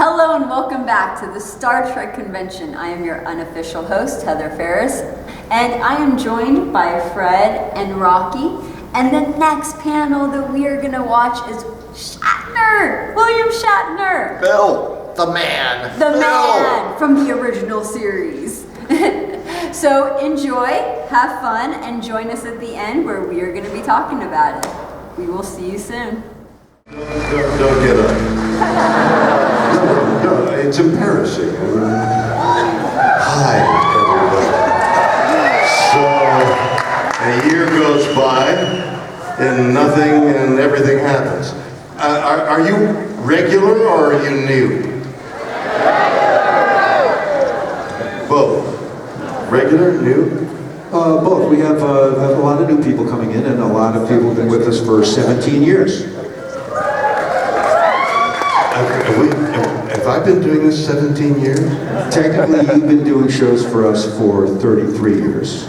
Hello and welcome back to the Star Trek Convention. I am your unofficial host, Heather Ferris, and I am joined by Fred and Rocky. And the next panel that we are going to watch is Shatner! William Shatner! Bill, the man! The Bill. man from the original series. So enjoy, have fun, and join us at the end where we are going to be talking about it. We will see you soon. Don't get up. No, it's embarrassing. Hi, everybody. So, a year goes by, and nothing and everything happens. Are you regular or are you new? Both. Regular, new? Both. We have a lot of new people coming in, and a lot of people have been with us for 17 years. Have I been doing this 17 years? Technically, you've been doing shows for us for 33 years.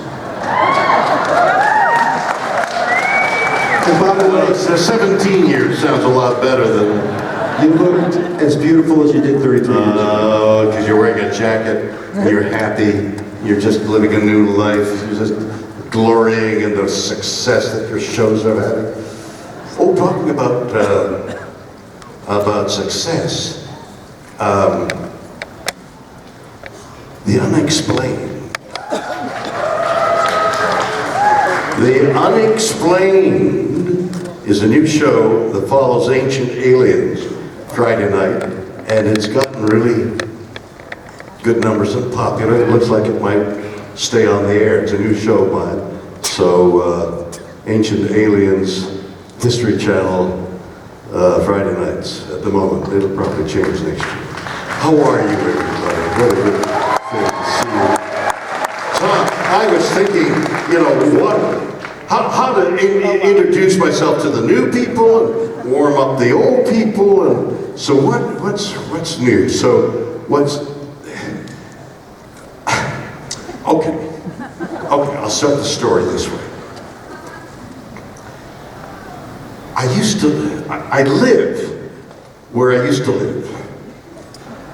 And by the way, 17 years sounds a lot better than... you looked as beautiful as you did 33 years ago. Oh, because you're wearing a jacket, and you're happy, you're just living a new life, you're just glorying in the success that your shows are having. Oh, talking about success, the unexplained. The Unexplained is a new show that follows ancient aliens Friday night, and it's gotten really good numbers and popular. It looks like it might stay on the air. It's a new show of mine. So, Ancient Aliens, History Channel, Friday nights at the moment. It'll probably change next year. How are you, everybody? What a good thing to see you. So I was thinking, you know, how to introduce myself to the new people and warm up the old people. And so what's new? So what's okay? I'll start the story this way. I live where I used to live.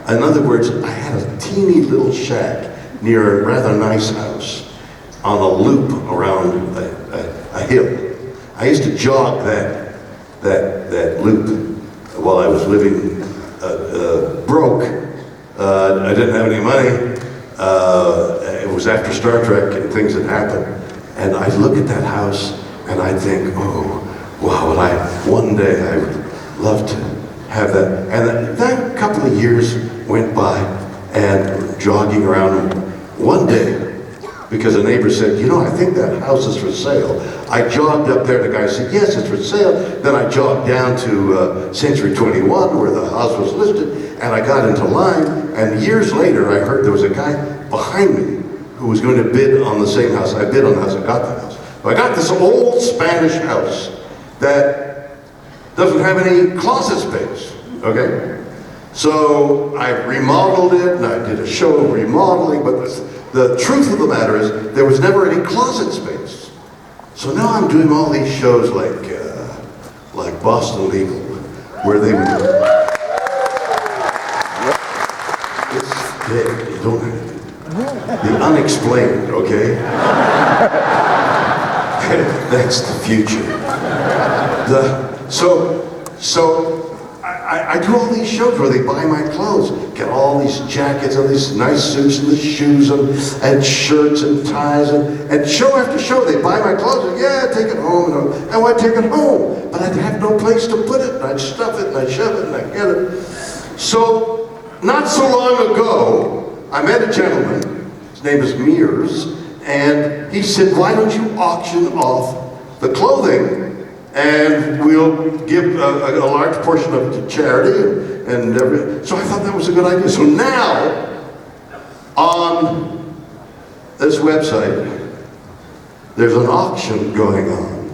In other words, I had a teeny little shack near a rather nice house on a loop around a hill. I used to jog that loop while I was living broke. I didn't have any money. It was after Star Trek and things had happened. And I look at that house and I think, oh, wow, one day I would love to have that. And that couple of years went by and jogging around one day, because a neighbor said, you know, I think that house is for sale. I jogged up there, the guy said, yes, it's for sale. Then I jogged down to Century 21 where the house was listed, and I got into line, and years later I heard there was a guy behind me who was going to bid on the same house. I bid on the house, I got the house. So I got this old Spanish house that doesn't have any closet space, okay? So I remodeled it, and I did a show of remodeling, but the truth of the matter is there was never any closet space. So now I'm doing all these shows like Boston Legal, where they would go, it's dead, you don't have it. The unexplained, okay? That's the future. So I do all these shows where they buy my clothes, get all these jackets and these nice suits and the shoes and shirts and ties and show after show they buy my clothes and yeah, take it home and I take it home, but I'd have no place to put it and I'd stuff it and I'd shove it and I'd get it. So not so long ago, I met a gentleman, his name is Mears, and he said, why don't you auction off the clothing and we'll give a large portion of it to charity and everything. So I thought that was a good idea. So now, on this website, there's an auction going on.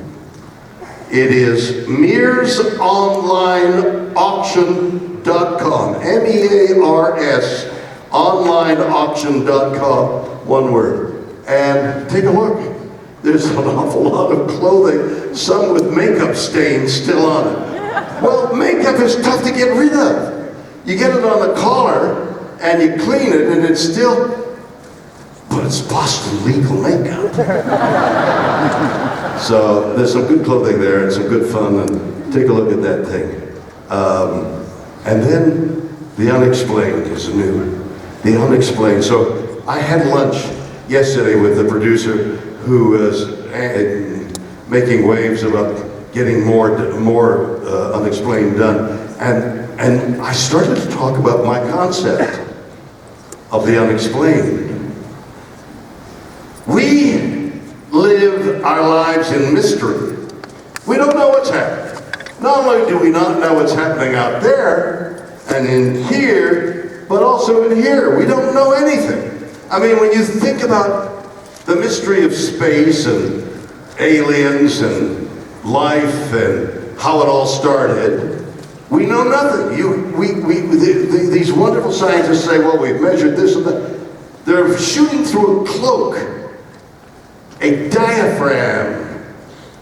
It is mearsonlineauction.com, M-E-A-R-S, onlineauction.com, one word. And take a look. There's an awful lot of clothing, some with makeup stains still on it. Well, makeup is tough to get rid of. You get it on the collar, and you clean it, and it's still, but it's Boston legal makeup. So there's some good clothing there and some good fun, and take a look at that thing. And then the unexplained is new. The unexplained. So I had lunch yesterday with the producer who was making waves about getting more unexplained done. And I started to talk about my concept of the unexplained. We live our lives in mystery. We don't know what's happening. Not only do we not know what's happening out there and in here, but also in here. We don't know anything. I mean, when you think about the mystery of space and aliens and life and how it all started, we know nothing. These wonderful scientists say, well, we've measured this and that. They're shooting through a cloak, a diaphragm,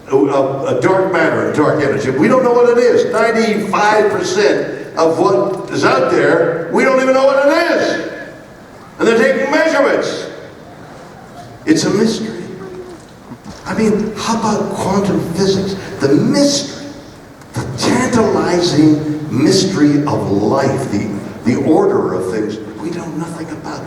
a dark matter, a dark energy. We don't know what it is. 95% of what is out there, we don't even know what it is. And they're taking measurements. It's a mystery. I mean, how about quantum physics? The mystery, the tantalizing mystery of life, the order of things we know nothing about.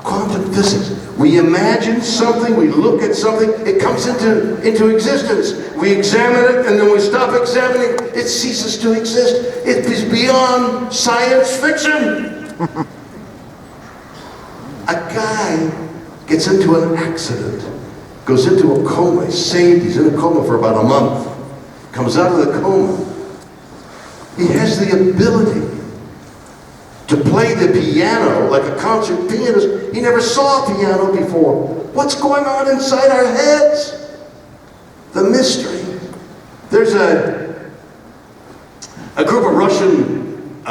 Quantum physics. We imagine something, we look at something, it comes into existence. We examine it, and then we stop examining it, it ceases to exist. It is beyond science fiction. A guy gets into an accident, goes into a coma, he's saved, he's in a coma for about a month, comes out of the coma. He has the ability to play the piano like a concert pianist. He never saw a piano before. What's going on inside our heads? The mystery. There's a group of Russian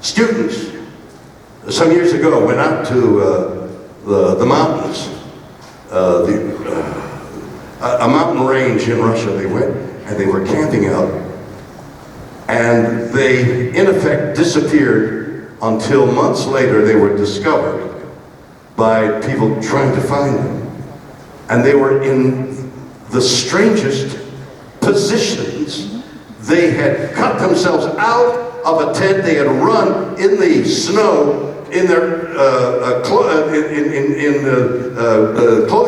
students some years ago went out to the mountains, a mountain range in Russia. They went and they were camping out, and they in effect disappeared until months later they were discovered by people trying to find them. And they were in the strangest positions. They had cut themselves out of a tent. They had run in the snow in their clothing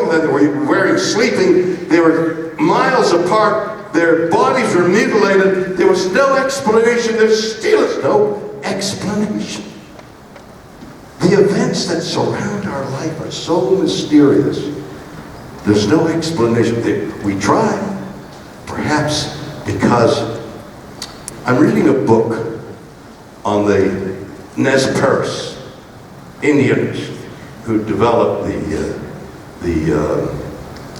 that they were wearing, sleeping. They were miles apart. Their bodies were mutilated. There was no explanation. There still is no explanation. The events that surround our life are so mysterious. There's no explanation. We try, perhaps because I'm reading a book on the Nez Perce Indians who developed the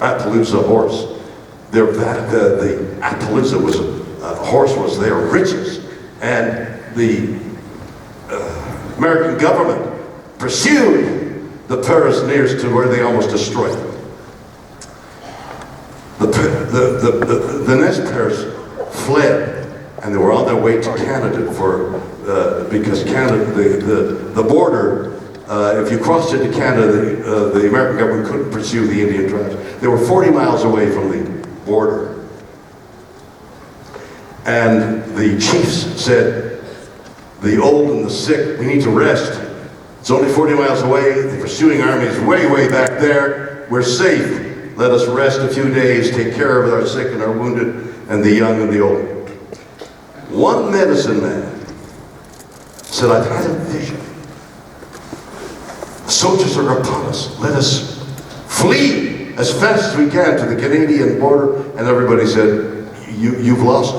Appaloosa horse. The Appaloosa was a horse was their riches, and the American government pursued the Pioneers to where they almost destroyed them. The Nez Perce fled, and they were on their way to Canada because Canada, the border. If you crossed into Canada, the American government couldn't pursue the Indian tribes. They were 40 miles away from the border. And the chiefs said, the old and the sick, we need to rest. It's only 40 miles away. The pursuing army is way, way back there. We're safe. Let us rest a few days, take care of our sick and our wounded, and the young and the old. One medicine man said, I've had a vision. The soldiers are upon us. Let us flee as fast as we can to the Canadian border. And everybody said, you've lost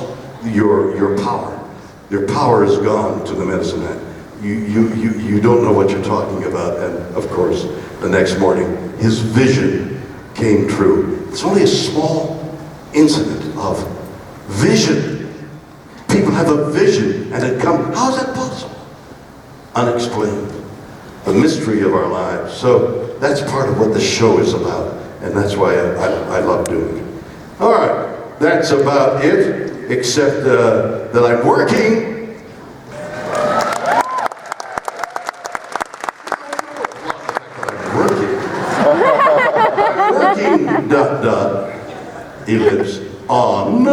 your power. Your power is gone to the medicine man. You don't know what you're talking about. And of course, the next morning, his vision came true. It's only a small incident of vision. People have a vision and it comes. How is that possible? Unexplained. The mystery of our lives. So that's part of what the show is about. And that's why I love doing it. All right. That's about it, except that I'm working. dot dot, ellipse, on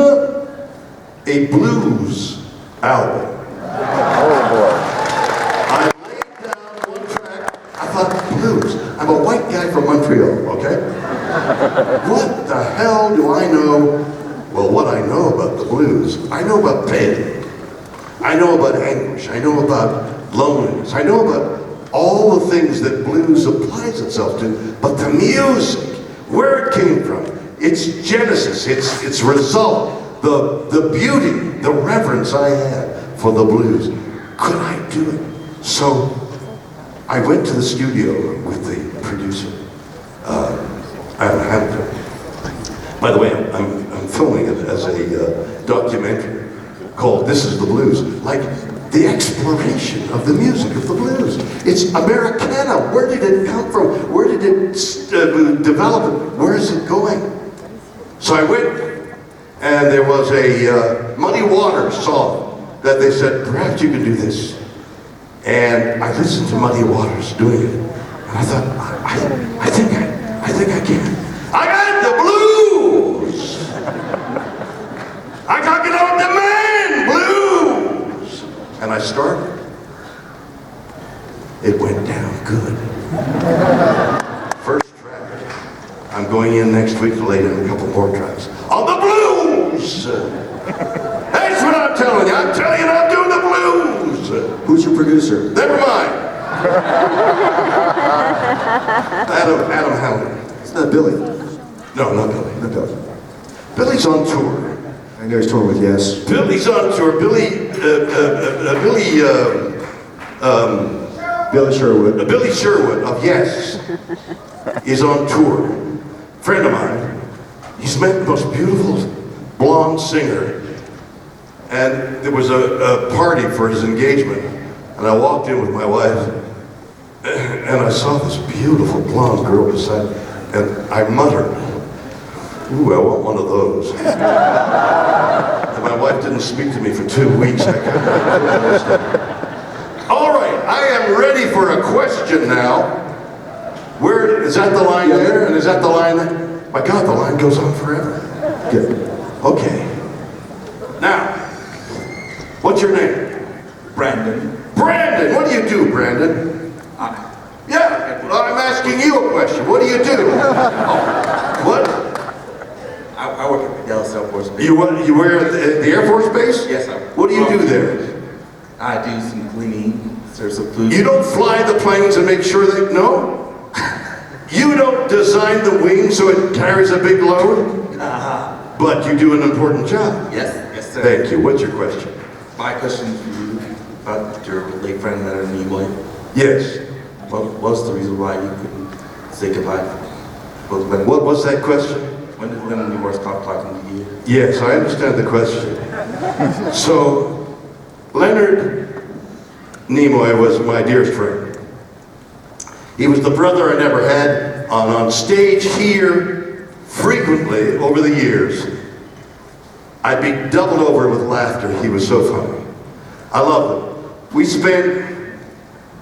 a blues album. Oh boy. I laid down one track. I thought, blues. I'm a white guy from Montreal, okay? What the hell do I know? Well, what I know about the blues, I know about pain. I know about anguish. I know about loneliness. I know about all the things that blues applies itself to. But the music, where it came from, its genesis, its result, the beauty, the reverence I had for the blues. Could I do it? So I went to the studio with the producer, Adam Hamilton. By the way, I'm filming it as a documentary called "This Is the Blues," like the exploration of the music of the blues. It's Americana. Where did it come from? Where did it develop? Where is it going? So I went, and there was a Muddy Waters song that they said, perhaps you can do this. And I listened to Muddy Waters doing it, and I thought, I think I can. I got the blues. I got it on demand blues. And I started. It went down good. First track. I'm going in next week to lay down a couple more tracks on the blues. That's what I'm telling you. I'm telling you, I'm doing the blues. Who's your producer? Never mind. Adam Hamilton. It's not Billy. No, not Billy. Not Billy. Billy's on tour. I know he's touring with Yes. Billy's on tour. Billy Sherwood of Yes is on tour. Friend of mine. He's met the most beautiful blonde singer. And there was a party for his engagement. And I walked in with my wife. And I saw this beautiful blonde girl beside me. And I muttered, ooh, I want one of those. And my wife didn't speak to me for 2 weeks. I couldn't understand. All right, I am ready for a question now. Where is that the line there? And is that the line there? My God, the line goes on forever. Good. Okay. Now, what's your name? Brandon. Brandon, what do you do, Brandon? Yeah, well, I'm asking you a question. What do you do? What? I work at the Dallas Air Force Base. You were at the Air Force Base? Yes, sir. What do you do there? I do some cleaning, serve some food. You don't fly the planes and make sure they, no? You don't design the wing so it carries a big load? But you do an important job. Yes, sir. Thank you. What's your question? My question for you about your late friend Leonard Nimoy. Yes. What was the reason why you couldn't say goodbye? What was that question? When did Leonard Nimoy stop talking to you? Yes, I understand the question. So, Leonard Nimoy was my dearest friend. He was the brother I never had. On stage here, frequently over the years, I'd be doubled over with laughter. He was so funny. I loved him. We spent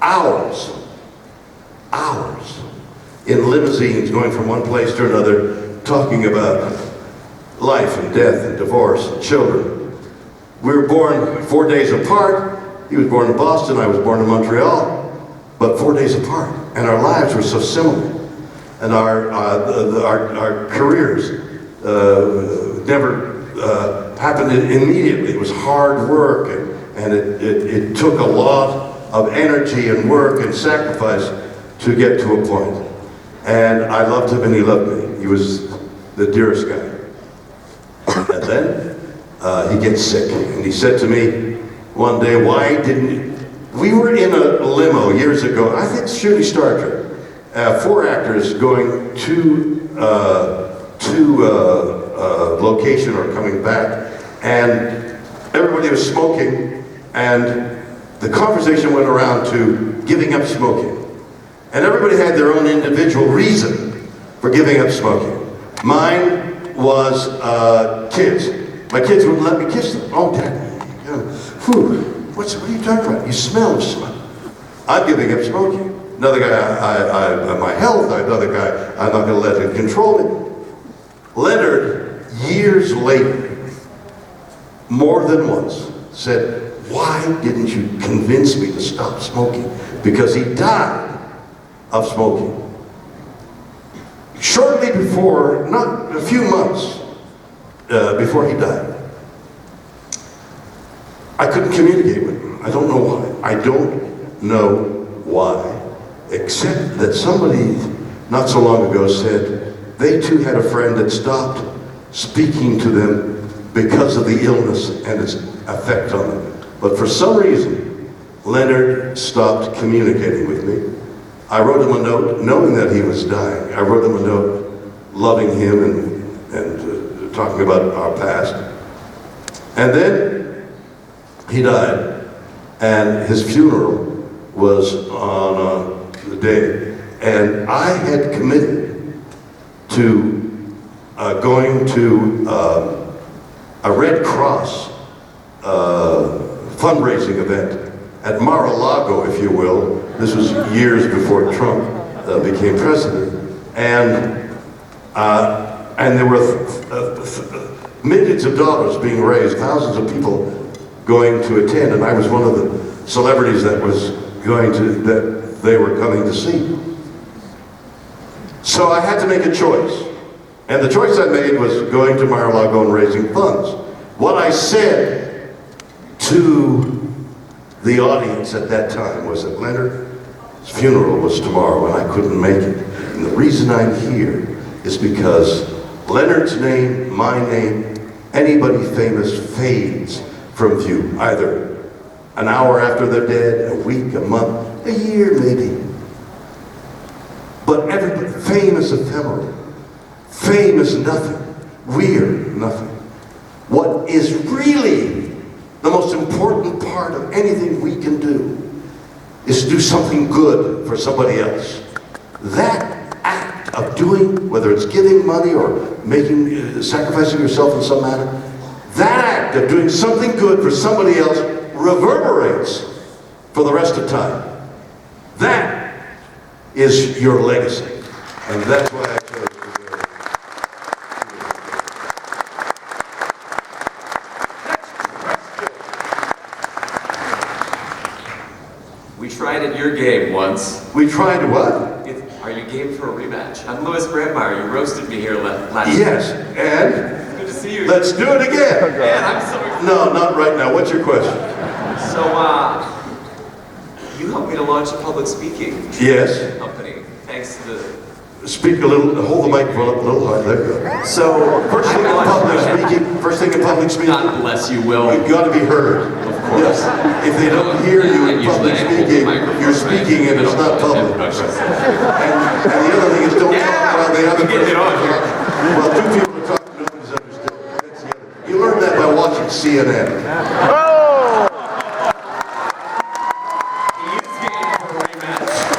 hours in limousines going from one place to another, talking about life and death and divorce and children. We were born 4 days apart. He was born in Boston, I was born in Montreal, but 4 days apart. And our lives were so similar. And our careers never happened immediately. It was hard work, and it took a lot of energy and work and sacrifice to get to a point. And I loved him and he loved me. He was the dearest guy. And then he gets sick, and he said to me one day, why didn't you? We were in a limo years ago, I think shooting Star Trek. 4 actors going to location or coming back, and everybody was smoking, and the conversation went around to giving up smoking. And everybody had their own individual reason for giving up smoking. Mine was kids. My kids wouldn't let me kiss them. Oh, Dad, what are you talking about? You smell of smoke. I'm giving up smoking. Another guy, my health. Another guy, I'm not going to let it control me. Leonard, years later, more than once, said, "Why didn't you convince me to stop smoking?" Because he died of smoking. Shortly before, not a few months before he died, I couldn't communicate with him. I don't know why. I don't know why, except that somebody not so long ago said they too had a friend that stopped speaking to them because of the illness and its effect on them. But for some reason, Leonard stopped communicating with me. I wrote him a note, knowing that he was dying. I wrote him a note, loving him and talking about our past. And then he died, and his funeral was on the day. And I had committed to going to a Red Cross fundraising event at Mar-a-Lago, if you will. This was years before Trump became president, and there were millions of dollars being raised, thousands of people going to attend, and I was one of the celebrities that they were coming to see. So I had to make a choice, and the choice I made was going to Mar-a-Lago and raising funds. What I said to the audience at that time was that Leonard's funeral was tomorrow and I couldn't make it. And the reason I'm here is because Leonard's name, my name, anybody famous fades from view, either an hour after they're dead, a week, a month, a year maybe. But everybody, fame is ephemeral. Fame is nothing. We're nothing. What is really the most important part of anything we can do is to do something good for somebody else. That act of doing, whether it's giving money or sacrificing yourself in some manner, that act of doing something good for somebody else reverberates for the rest of time. That is your legacy. And that's why I chose to do it. We tried at your game once. We tried what? Are you game for a rematch? I'm Louis Brandmeier. You roasted me here last Yes, and Good to see you. let's do it again. Man, I'm so excited. No, not right now. What's your question? So, you helped me to launch a public speaking Yes. company. Thanks to the... Speak a little, hold the microphone up a little higher. There you go. So, First thing in public speaking, God bless you, Will. we've got to be heard. Of course. Yes. If they don't hear you in public speaking, you're speaking and it's not public. And the other thing is don't talk about the other person. Well, two people are talking, nobody's understood. That's the other. You learned that by watching CNN.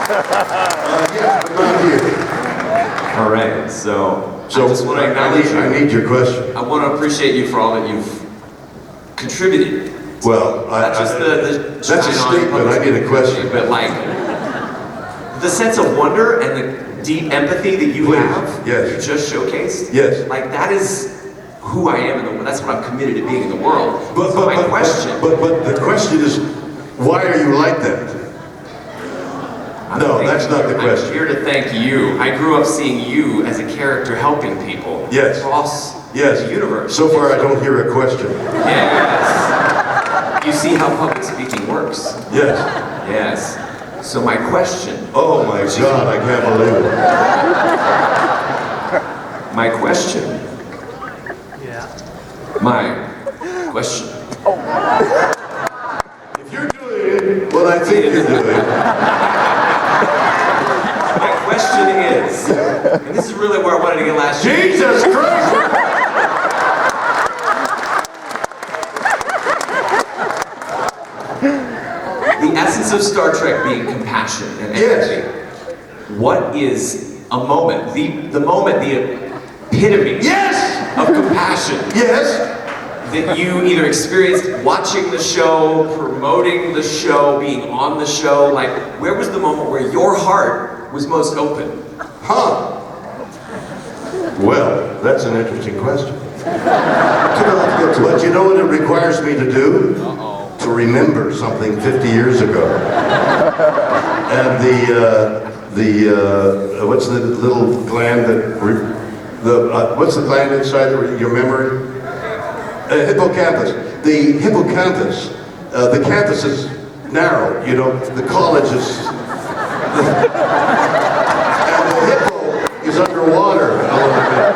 Yes, but not here. All right, so I just want to acknowledge I need your question. I want to appreciate you for all that you've contributed. Well, Not just the that's a statement. I need a question. but like the sense of wonder and the deep empathy that you Please, have, yes. you just showcased. Yes. Like that is who I am in the world. That's what I'm committed to being in the world. But My question. But the question is, why are you like that? No, that's not the question. I'm here to thank you. I grew up seeing you as a character helping people Yes. across Yes. the universe. So far, I don't hear a question. Yes. You see how public speaking works. Yes. Yes. So my question. Oh my God, I can't believe it. My question. My question. If you're doing what I think you're doing, My question is, and this is really where I wanted to get last year. Jesus Christ! The essence of Star Trek being compassion and Yes. empathy. What is a moment, the moment, the epitome Yes! of compassion Yes! that you either experienced watching the show, promoting the show, being on the show? Like, where was the moment where your heart was most open? Huh? Well, that's an interesting question. But you know what it requires me to do? To remember something 50 years ago. And what's the little gland that, what's the gland inside your memory? Hippocampus. The hippocampus, the campus is narrow, you know, the college is, and the hippo is underwater a little bit.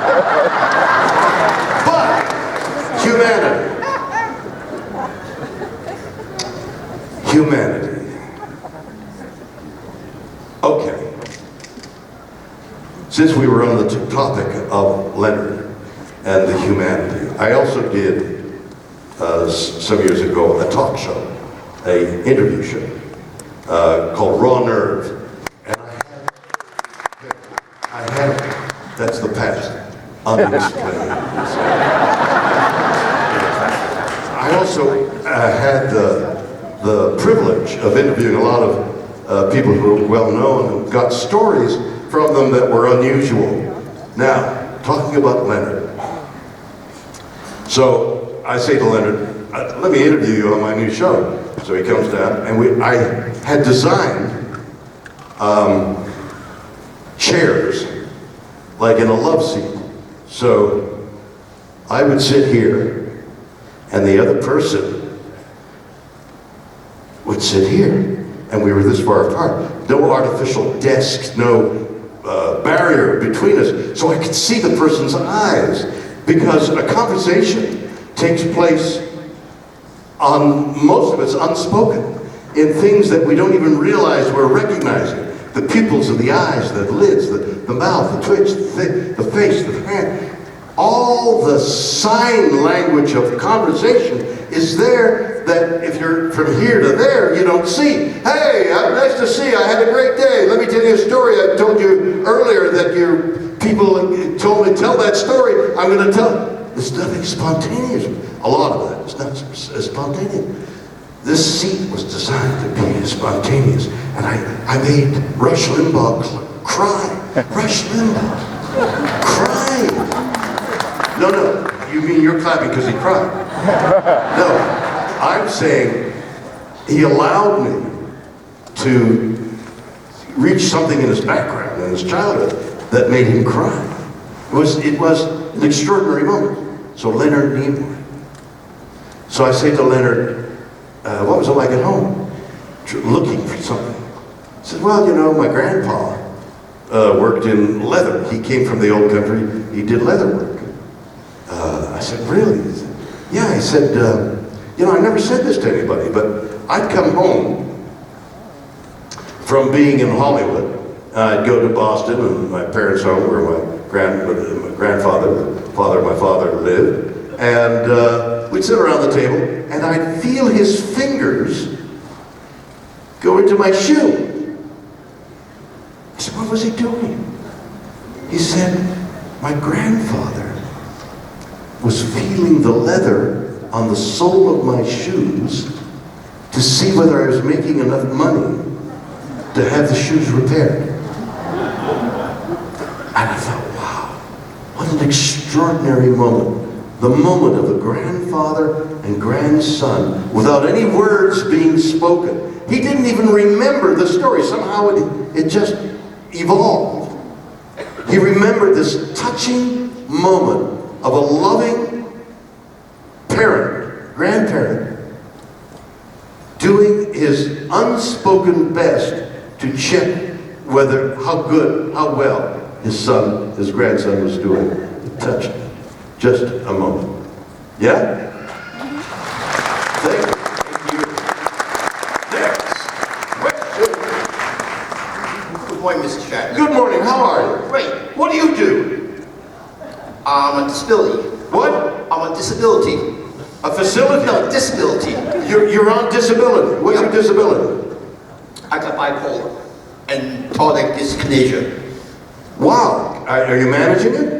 But, humanity. Humanity. Okay. Since we were on the topic of Leonard and the humanity, I also did some years ago a talk show, a interview show called Raw Nerve, and I had that's the past, unexplained. I also had the privilege of interviewing a lot of people who were well known and got stories from them that were unusual. Now, talking about Leonard. So I say to Leonard, let me interview you on my new show. So he comes down, and I had designed chairs, like in a love seat. So I would sit here, and the other person would sit here. And we were this far apart. No artificial desks, no barrier between us. So I could see the person's eyes. Because a conversation takes place on, most of it's unspoken, in things that we don't even realize we're recognizing. The pupils of the eyes, the lids, the mouth, the twitch, the face, the hand. All the sign language of conversation is there that if you're from here to there, you don't see. Hey, nice to see you. I had a great day. Let me tell you a story. I told you earlier that your people told me, tell that story. I'm going to tell. There's nothing spontaneous. A lot of that is not spontaneous. This seat was designed to be spontaneous. And I made Rush Limbaugh cry. Rush Limbaugh cried. No, you mean you're clapping because he cried. No, I'm saying he allowed me to reach something in his background, in his childhood, that made him cry. It was an extraordinary moment. So Leonard Nimoy. So I say to Leonard, what was it like at home? Looking for something. He said, well, you know, my grandpa worked in leather. He came from the old country. He did leather work. I said, really? He said, yeah, he said, you know, I never said this to anybody, but I'd come home from being in Hollywood. I'd go to Boston and my parents' home where my grandfather, the father of my father, lived. And we'd sit around the table and I'd feel his fingers go into my shoe. I said, what was he doing? He said, my grandfather was feeling the leather on the sole of my shoes to see whether I was making enough money to have the shoes repaired. And I thought, wow, what an extraordinary moment. The moment of a grandfather and grandson without any words being spoken. He didn't even remember the story. Somehow it just evolved. He remembered this touching moment of a loving parent, grandparent, doing his unspoken best to check whether, how well his grandson was doing. It touched me. Just a moment. Yeah? Thank you. Next question. Good morning, Mr. Shatner. Good morning, how are you? Great. What do you do? I'm a disability. What? I'm a disability. A facility? No, disability. You're on disability. What's your disability? I got bipolar and tardive dyskinesia. Wow. Are you managing it?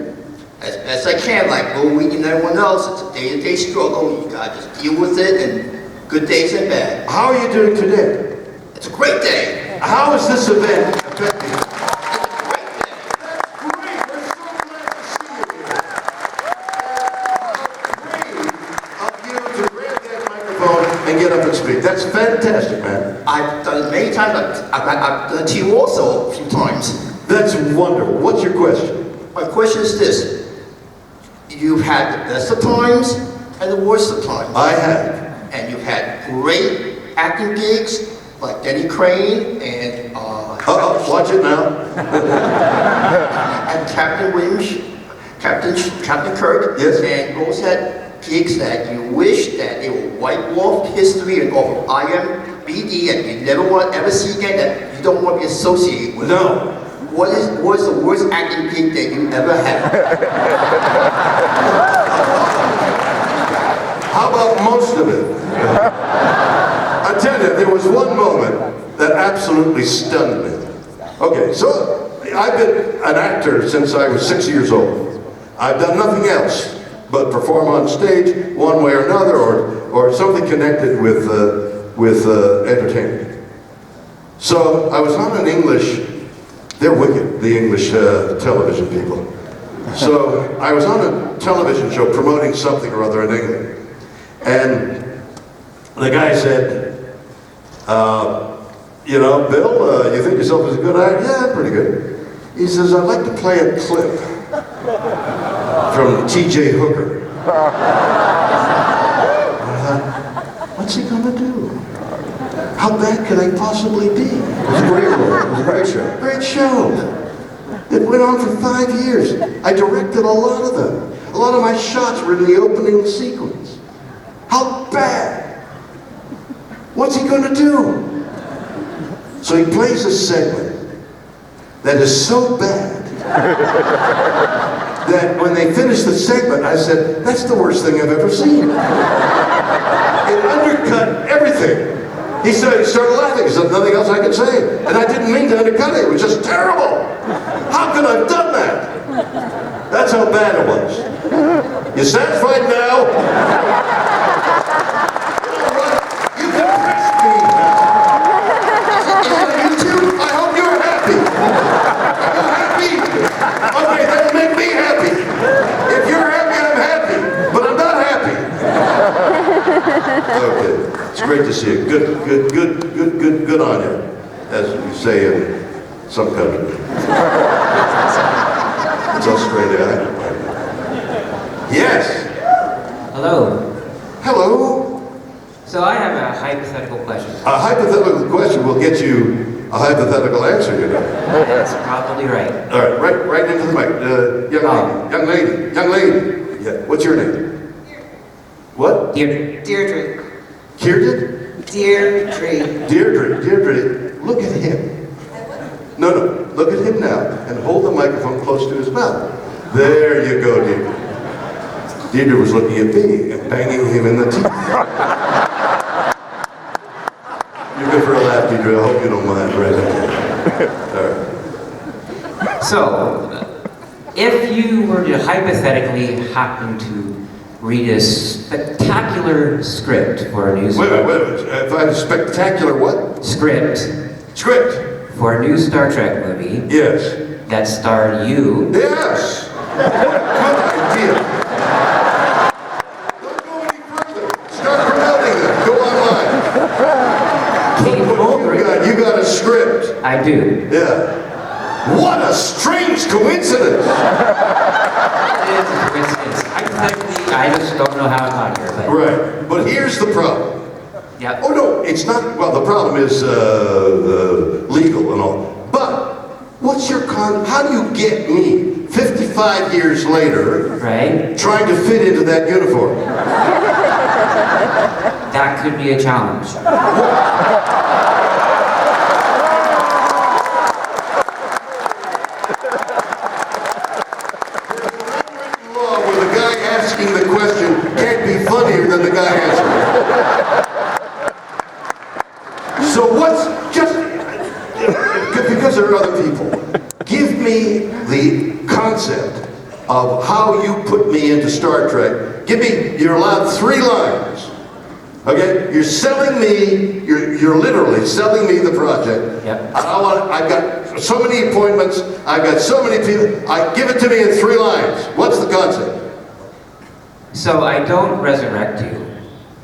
As best I can, like Will Wheaton and everyone else. It's a day-to-day struggle. You gotta just deal with it, and good days and bad. How are you doing today? It's a great day. How is this event affecting you? It's a great day. Great. We're so glad to see you. That's fantastic, man. I've done it many times. I've done it to you also a few times. That's wonderful. What's your question? My question is this. You've had the best of times and the worst of times. I have. And you've had great acting gigs like Denny Crane and Watch it now. and Captain Williams, Captain Kirk. Yes. And you also had gigs that you wish that they will wipe off history and off of IMDb and you never want to ever see again, that you don't want to be associated with. No. What is the worst acting gig that you ever had? How about most of it? I tell you, there was one moment that absolutely stunned me. Okay, so I've been an actor since I was 6 years old. I've done nothing else but perform on stage one way or another, or something connected with entertainment. So I was on an English, they're wicked, the English television people. So I was on a television show promoting something or other in England. And the guy said, you know, Bill, you think yourself as a good actor? Yeah, pretty good. He says, I'd like to play a clip from T.J. Hooker. I thought, what's he gonna do? How bad could I possibly be? It was a great role. It was a great show. Great show. It went on for 5 years. I directed a lot of them. A lot of my shots were in the opening sequence. How bad? What's he gonna do? So he plays a segment that is so bad that when they finished the segment, I said, that's the worst thing I've ever seen. It undercut everything. He started laughing. He said, nothing else I could say. And I didn't mean to undercut it. It was just terrible. How could I have done that? That's how bad it was. You satisfied now? You depressed me now. You too? I hope you're happy. Are you happy? Okay, that'll make me happy. If you're happy, I'm happy. But I'm not happy. Okay. It's great to see you. Good on you, as we say in some countries. It's Australia. Yes. Hello. Hello. So I have a hypothetical question. A hypothetical question will get you a hypothetical answer, you know. That's probably right. All right, right into the mic. Young lady. Yeah. What's your name? What? Deirdre. Deirdre? Deirdre. Deirdre, look at him. No, look at him now, and hold the microphone close to his mouth. There you go, Deirdre. Deirdre was looking at me and banging him in the teeth. You're good for a laugh, Deirdre. I hope you don't mind. Right? All right. So, if you were to hypothetically happen to read a spectacular script for a new Wait. If I had a spectacular what? Script for a new Star Trek movie. Yes. That starred you. Yes. What a good idea. Don't go any further. Start promoting it. Go online. You got a script. I do. Yeah. What a strange coincidence. It is a coincidence. Hypothetically, I just don't know how it got here. But Right. But here's the problem. Yep. Oh no, it's not. Well, the problem is legal and all. But what's your how do you get me 55 years later Right? trying to fit into that uniform? That could be a challenge. Law where the guy asking the question can't be funnier than the guy answering. So what's just because there are other people, give me the concept of how you put me into Star Trek. You're allowed 3 lines. Okay? You're selling me, you're literally selling me the project. Yep. I've got so many appointments, I've got so many people, give it to me in 3 lines. What's the concept? So I don't resurrect you.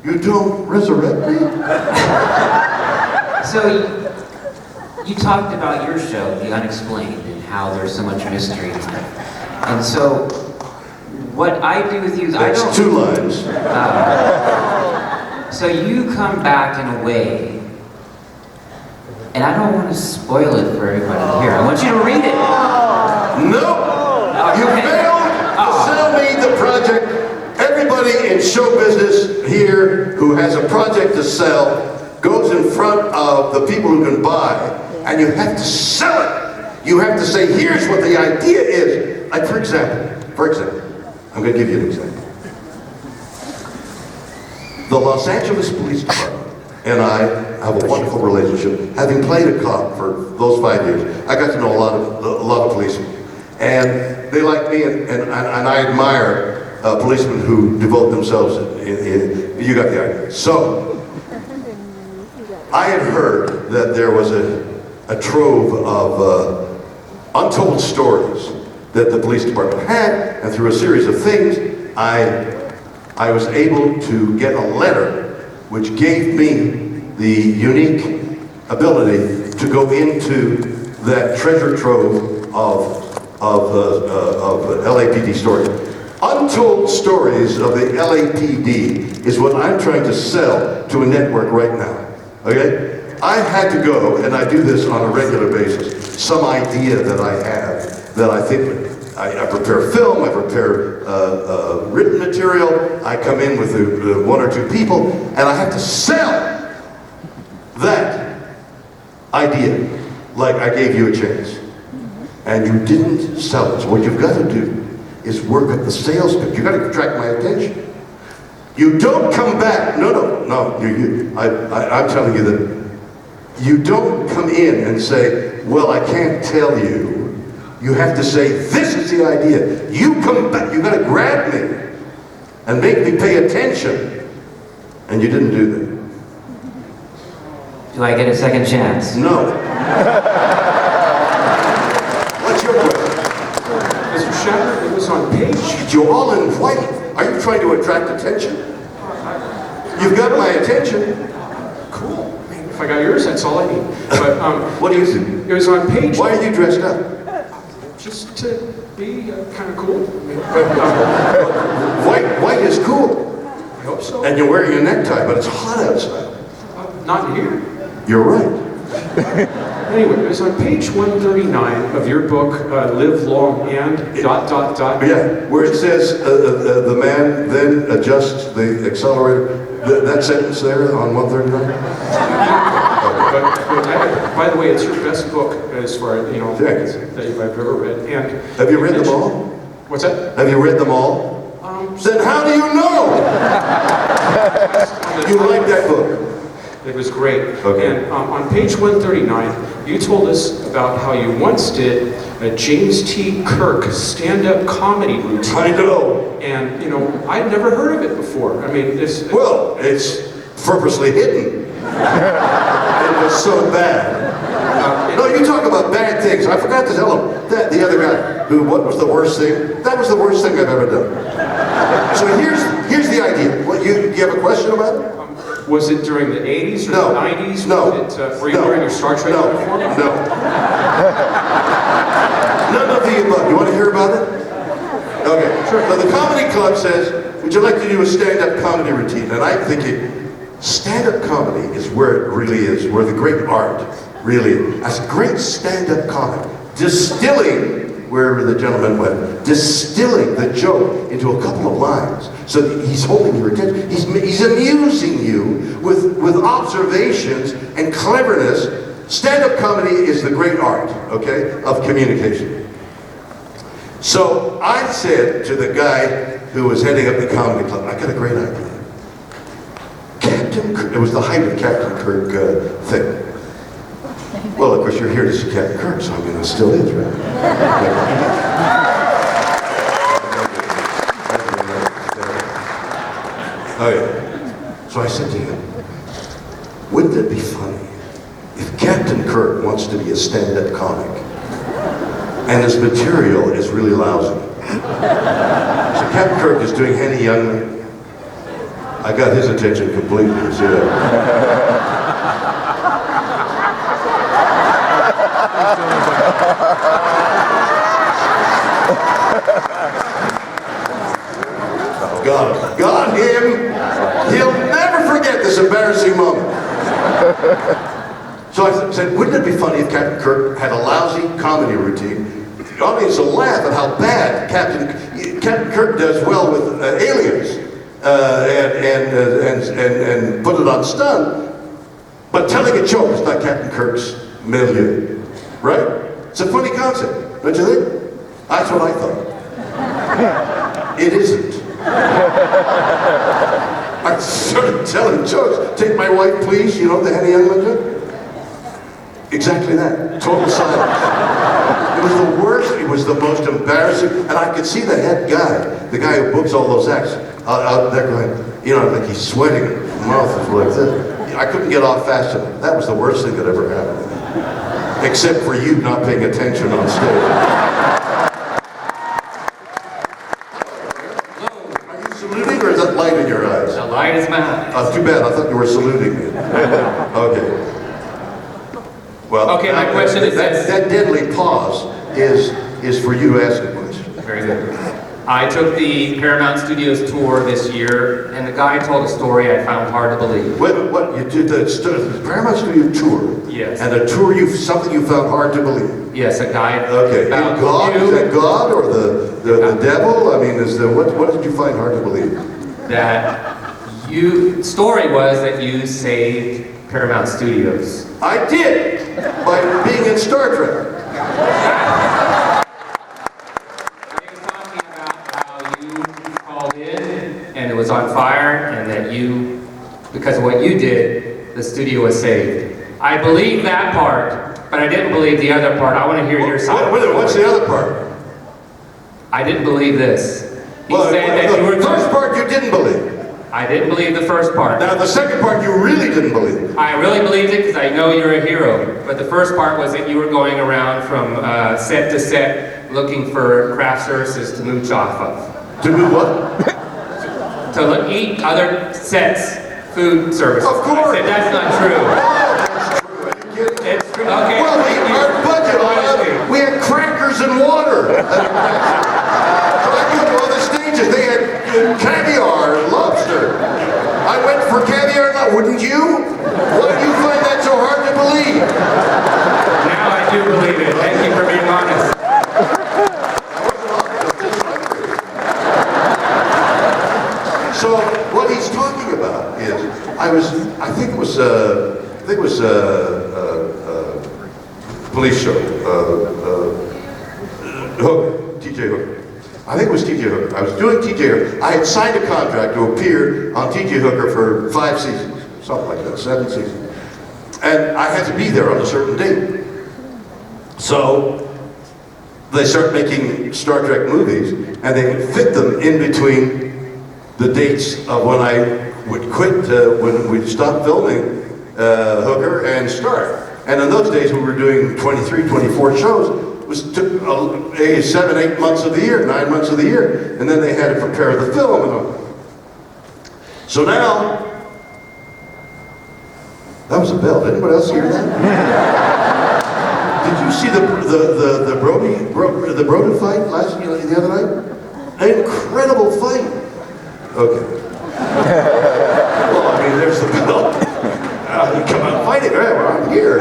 You don't resurrect me? So you talked about your show, The Unexplained, and how there's so much mystery. And so what I do with you is I don't... That's 2 lines. So you come back in a way, and I don't want to spoil it for everybody here. I want you to read it. No! You failed to sell me the project. Everybody in show business here who has a project to sell goes in front of the people who can buy, and you have to sell it. You have to say, here's what the idea is. Like, for example, I'm going to give you an example. The Los Angeles Police Department and I have a wonderful relationship. Having played a cop for those 5 years, I got to know a lot of policemen. And they like me, and I admire policemen who devote themselves you got the idea. So, I had heard that there was a trove of untold stories that the police department had, and through a series of things, I was able to get a letter which gave me the unique ability to go into that treasure trove of LAPD stories. Untold stories of the LAPD is what I'm trying to sell to a network right now. Okay? I had to go, and I do this on a regular basis, some idea that I have that I think I prepare film, I prepare written material, I come in with 1 or 2 people, and I have to sell that idea like I gave you a chance. And you didn't sell it. So what you've got to do is work up the sales pitch. You've got to attract my attention. You don't come back. No. I'm telling you that you don't come in and say, well, I can't tell you. You have to say, this is the idea. You come back, you gotta grab me and make me pay attention. And you didn't do that. Do I get a second chance? No. What's your question? Mr. Shatner, it was on page... You're all in white. Are you trying to attract attention? You've got my attention. Cool. I mean, if I got yours, that's all I need. But, what do you think? It was on page... Why are you dressed up? Just to be kind of cool. I mean, white is cool. I hope so. And you're wearing a necktie, but it's hot outside. Not here. You're right. Anyway, it was on page 139 of your book, Live Long and ... Yeah, where it says the man then adjusts the accelerator. That sentence there on 139? By the way, it's your best book as far as, Thanks. that I've ever read. And have you read them all? What's that? Have you read them all? Then how do you know? You like that book? It was great. Okay. And on page 139, you told us about how you once did a James T. Kirk stand-up comedy routine. I know. And, I'd never heard of it before. I mean, well, it's purposely hidden. It was so bad. No, you talk about bad things. I forgot to tell him that the other guy what was the worst thing? That was the worst thing I've ever done. So here's the idea. What you have a question about it? Was it during the 80s or No. the 90s? No. Were you wearing your Star Trek uniform? No. None of the above. You want to hear about it? Okay. Sure. So the comedy club says, would you like to do a stand-up comedy routine? And I'm thinking, stand-up comedy is where it really is, where the great art really is. That's great stand-up comedy. Distilling, wherever the gentleman went, distilling the joke into a couple of lines. So that he's holding your attention. He's amusing you with observations and cleverness. Stand-up comedy is the great art, okay, of communication. So I said to the guy who was heading up the comedy club, I got a great idea. Captain Kirk, it was the height of Captain Kirk thing. Well, of course, you're here to see Captain Kirk, so I mean, it still is, right? Oh, yeah. So I said to him, wouldn't it be funny if Captain Kirk wants to be a stand-up comic and his material is really lousy? So Captain Kirk is doing Henny Youngman. I got his attention completely. See that? Got him. He'll never forget this embarrassing moment. So I said, wouldn't it be funny if Captain Kirk had a lousy comedy routine? The audience will laugh at how bad Captain Kirk does well with aliens and put it on stunt. But telling a joke is not Captain Kirk's milieu, right? It's a funny concept, don't you think? That's what I thought. It isn't. I started telling jokes. Take my wife, please. You know the Henny Youngman joke? Exactly that. Total silence. It was the worst. It was the most embarrassing. And I could see the head guy, the guy who books all those acts, out there going, you know, like he's sweating. His mouth is like this. I couldn't get off fast enough. That was the worst thing that ever happened. Except for you not paying attention on stage. Saluting, or is that light in your eyes? The light is my eyes. Oh, too bad. I thought you were saluting me. Okay. Well, okay, my question is this. That deadly pause is for you to ask a question. Very good. I took the Paramount Studios tour this year, and the guy told a story I found hard to believe. Wait, what? You did the Paramount Studio tour? Yes. And a tour, something you found hard to believe? Yes, a guy. Okay. About God? you, Is that God or the devil? I mean, what did you find hard to believe? That you, story was that you saved Paramount Studios. I did, by being in Star Trek. He was talking about how you called in and it was on fire, and that you, because of what you did, the studio was saved. I believe that part, but I didn't believe the other part. I want to hear your side. What's the other part? I didn't believe this. He Well, said that you were the first part you didn't believe. I didn't believe the first part. Now the second part you really didn't believe. I really believed it because I know you're a hero. But the first part was that you were going around from set to set looking for craft services to mooch off of. To do what? To eat other sets, food services. Of course. I said, that's not true. That's true. Are you kidding? It's true. Okay. Well, our budget, we had crackers and water. So I couldn't go on the stages. They had caviar and lobster. I went for caviar and wouldn't you? Why do you find that so hard to believe? Now I do believe it. Thank you for being honest. So what he's talking about is, I think it was a police show, Hooker, T.J. Hooker. I think it was T.J. Hooker. I was doing T.J. Hooker. I had signed a contract to appear on T.J. Hooker for 5 seasons, something like that, 7 seasons. And I had to be there on a certain date. So they start making Star Trek movies, and they fit them in between the dates of when I would quit, when we'd stop filming Hooker and start. And in those days we were doing 23, 24 shows. It took 7, 8 months of the year, 9 months of the year, and then they had to prepare the film and all. So now, that was a bell. Did anybody else hear that? Did you see the Brody fight the other night? An incredible fight. Okay. Well, I mean, there's the bell. Come on, fight it. Right, well, I'm here.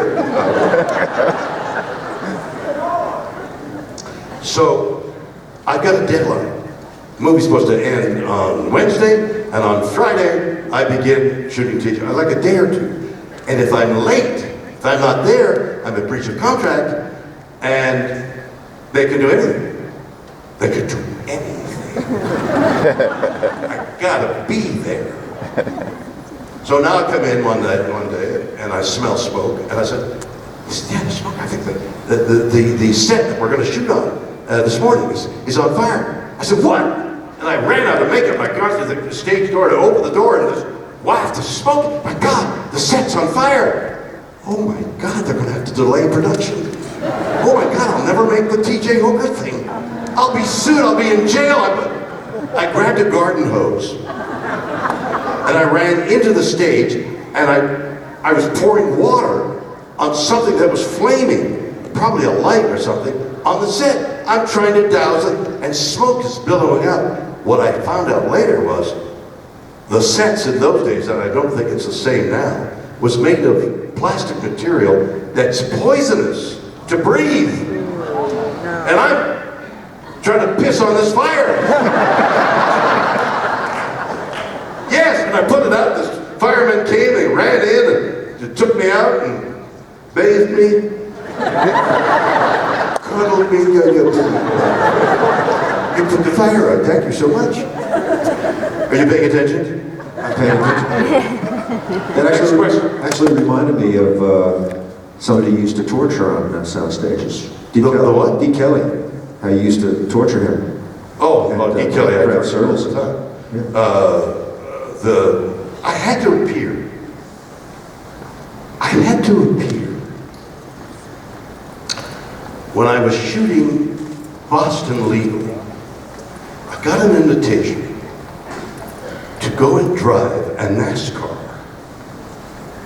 So, I've got a deadline. The movie's supposed to end on Wednesday, and on Friday, I begin shooting teacher. Like a day or two. And if I'm late, if I'm not there, I'm in breach of contract, and they can do anything. They could do anything. I gotta be there. So now I come in one day, and I smell smoke, and I said, "Stand smoke. I think the set that we're going to shoot on this morning is on fire." I said, "What?" And I ran out of makeup. I got to the stage door to open the door, and this waft of smoke. My God, the set's on fire! Oh my God, they're going to have to delay production. Oh my God, I'll never make the T.J. Hooker thing. I'll be sued. I'll be in jail. I grabbed a garden hose. And I ran into the stage, and I was pouring water on something that was flaming, probably a light or something, on the set. I'm trying to douse it, and smoke is billowing out. What I found out later was, the sets in those days, and I don't think it's the same now, was made of plastic material that's poisonous to breathe. And I'm trying to piss on this fire. Yes, and I put it out, the firemen came, they ran in, and took me out, and bathed me, cuddled me, you put the fire out, thank you so much. Are you paying attention? I'm paying attention. That actually reminded me of somebody who used to torture on sound stages. The what? D. Kelly. How you used to torture him. Oh, D. Kelly, I Craft heard all service. the time. Yeah. I had to appear. I had to appear when I was shooting Boston Legal. I got an invitation to go and drive a NASCAR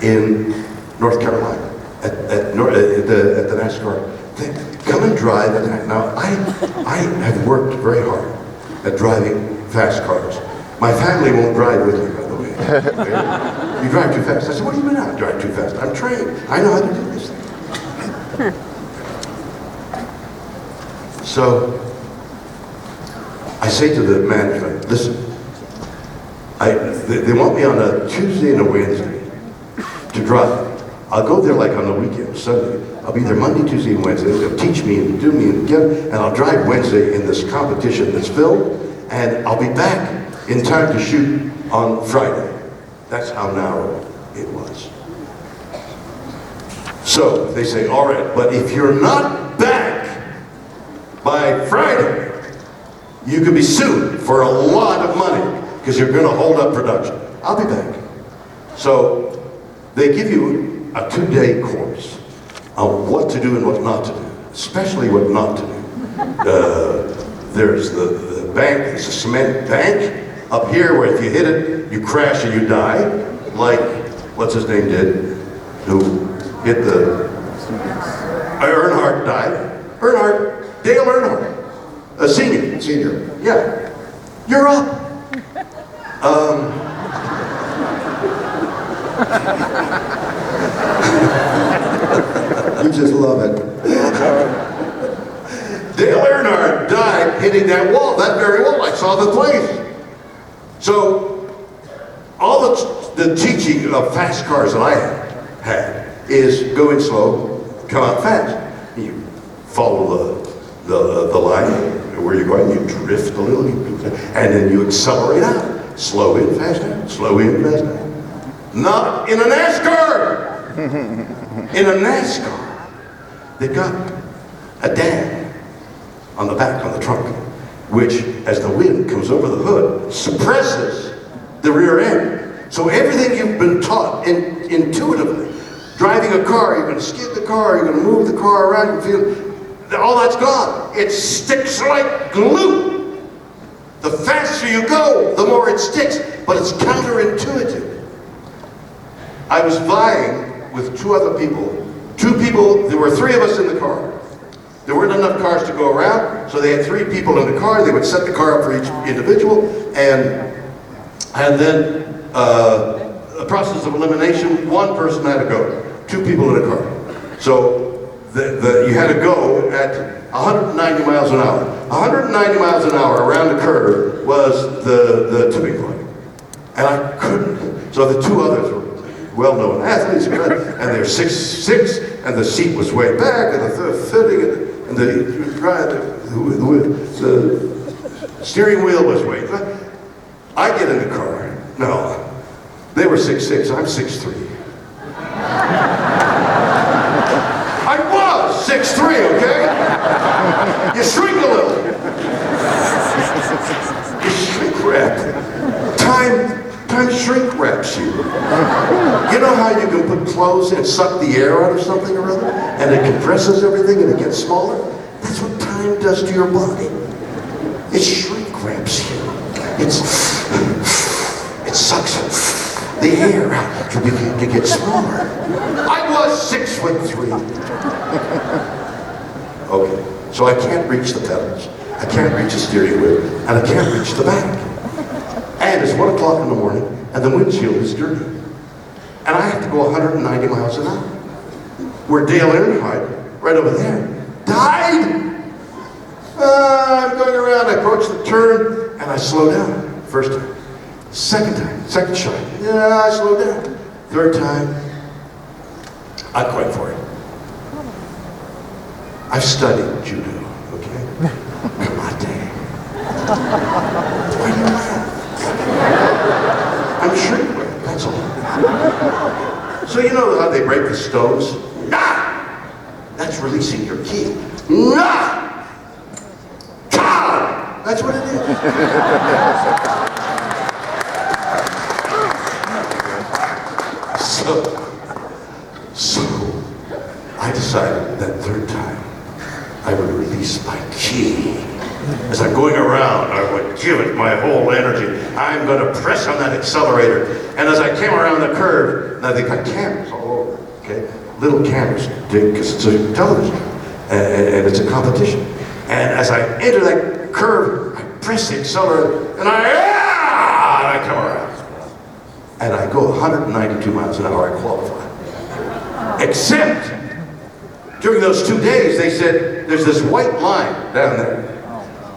in North Carolina at the NASCAR thing. Come and drive. Now I have worked very hard at driving fast cars. My family won't drive with me, by the way. You drive too fast. I said, what do you mean I drive too fast? I'm trained. I know how to do this thing. So I say to the management, listen, they want me on a Tuesday and a Wednesday to drive. I'll go there like on the weekend, Sunday. I'll be there Monday, Tuesday, and Wednesday. They'll teach me and do me and again, and I'll drive Wednesday in this competition that's filmed, and I'll be back in time to shoot on Friday. That's how narrow it was. So they say, all right, but if you're not back by Friday, you could be sued for a lot of money because you're going to hold up production. I'll be back. So they give you a 2-day course on what to do and what not to do, especially what not to do. There's the bank, it's a cement bank up here where if you hit it, you crash and you die, like, what's his name did, who hit the, Earnhardt died. Dale Earnhardt, a senior. Senior. Yeah. You're up. You just love it. Dale Earnhardt died hitting that wall, that very wall. I saw the place. So, all the teaching of fast cars that I had is go in slow, come out fast. You follow the line where you're going, you drift a little, and then you accelerate out. Slow in, fast out, slow in, fast out. Not in a NASCAR! In a NASCAR, they've got a dam on the back, on the trunk, which, as the wind comes over the hood, suppresses the rear end. So everything you've been taught intuitively, driving a car, you're going to skid the car, you're going to move the car around, you feel, all that's gone. It sticks like glue. The faster you go, the more it sticks, but it's counterintuitive. I was vying with 2 other people. 2 people, there were 3 of us in the car. There weren't enough cars to go around, so they had 3 people in the car. They would set the car up for each individual, and then a process of elimination, 1 person had to go. 2 people in a car. So you had to go at 190 miles an hour. 190 miles an hour around the curve was the tipping point. And I couldn't. So the 2 others were well-known athletes, and they're 6'6", and the seat was way back, and the fitting, and the steering wheel was way back. I get in the car. No, they were 6'6", I'm 6'3". I was 6'3", okay? You shrink a little. You shrink wrap. Time shrink wraps you. You know how you can put clothes and suck the air out of something or other, and it compresses everything and it gets smaller? That's what time does to your body. It shrink wraps you. It sucks the air out to get smaller. I was 6'3". Okay, so I can't reach the pedals, I can't reach the steering wheel, and I can't reach the back. And it's 1 o'clock in the morning, and the windshield is dirty. And I have to go 190 miles an hour. Where Dale Earnhardt, right over there, died. I'm going around, I approach the turn, and I slow down. First time. Second time, second shot. Yeah, I slow down. Third time, I quit for it. I've studied judo, okay? Karate. Why do you laugh? I'm sure you will, that's all. So you know how they break the stones? Nah! That's releasing your ki. Nah! Ka! That's what it is. So I decided that third time I would release my ki. As I'm going around, I would give it my whole energy. I'm going to press on that accelerator. And as I came around the curve, and they've got cameras all over, okay? Little cameras, because it's a television, and it's a competition. And as I enter that curve, I press the accelerator, and I come around. And I go 192 miles an hour, I qualify. Except, during those 2 days, they said, there's this white line down there.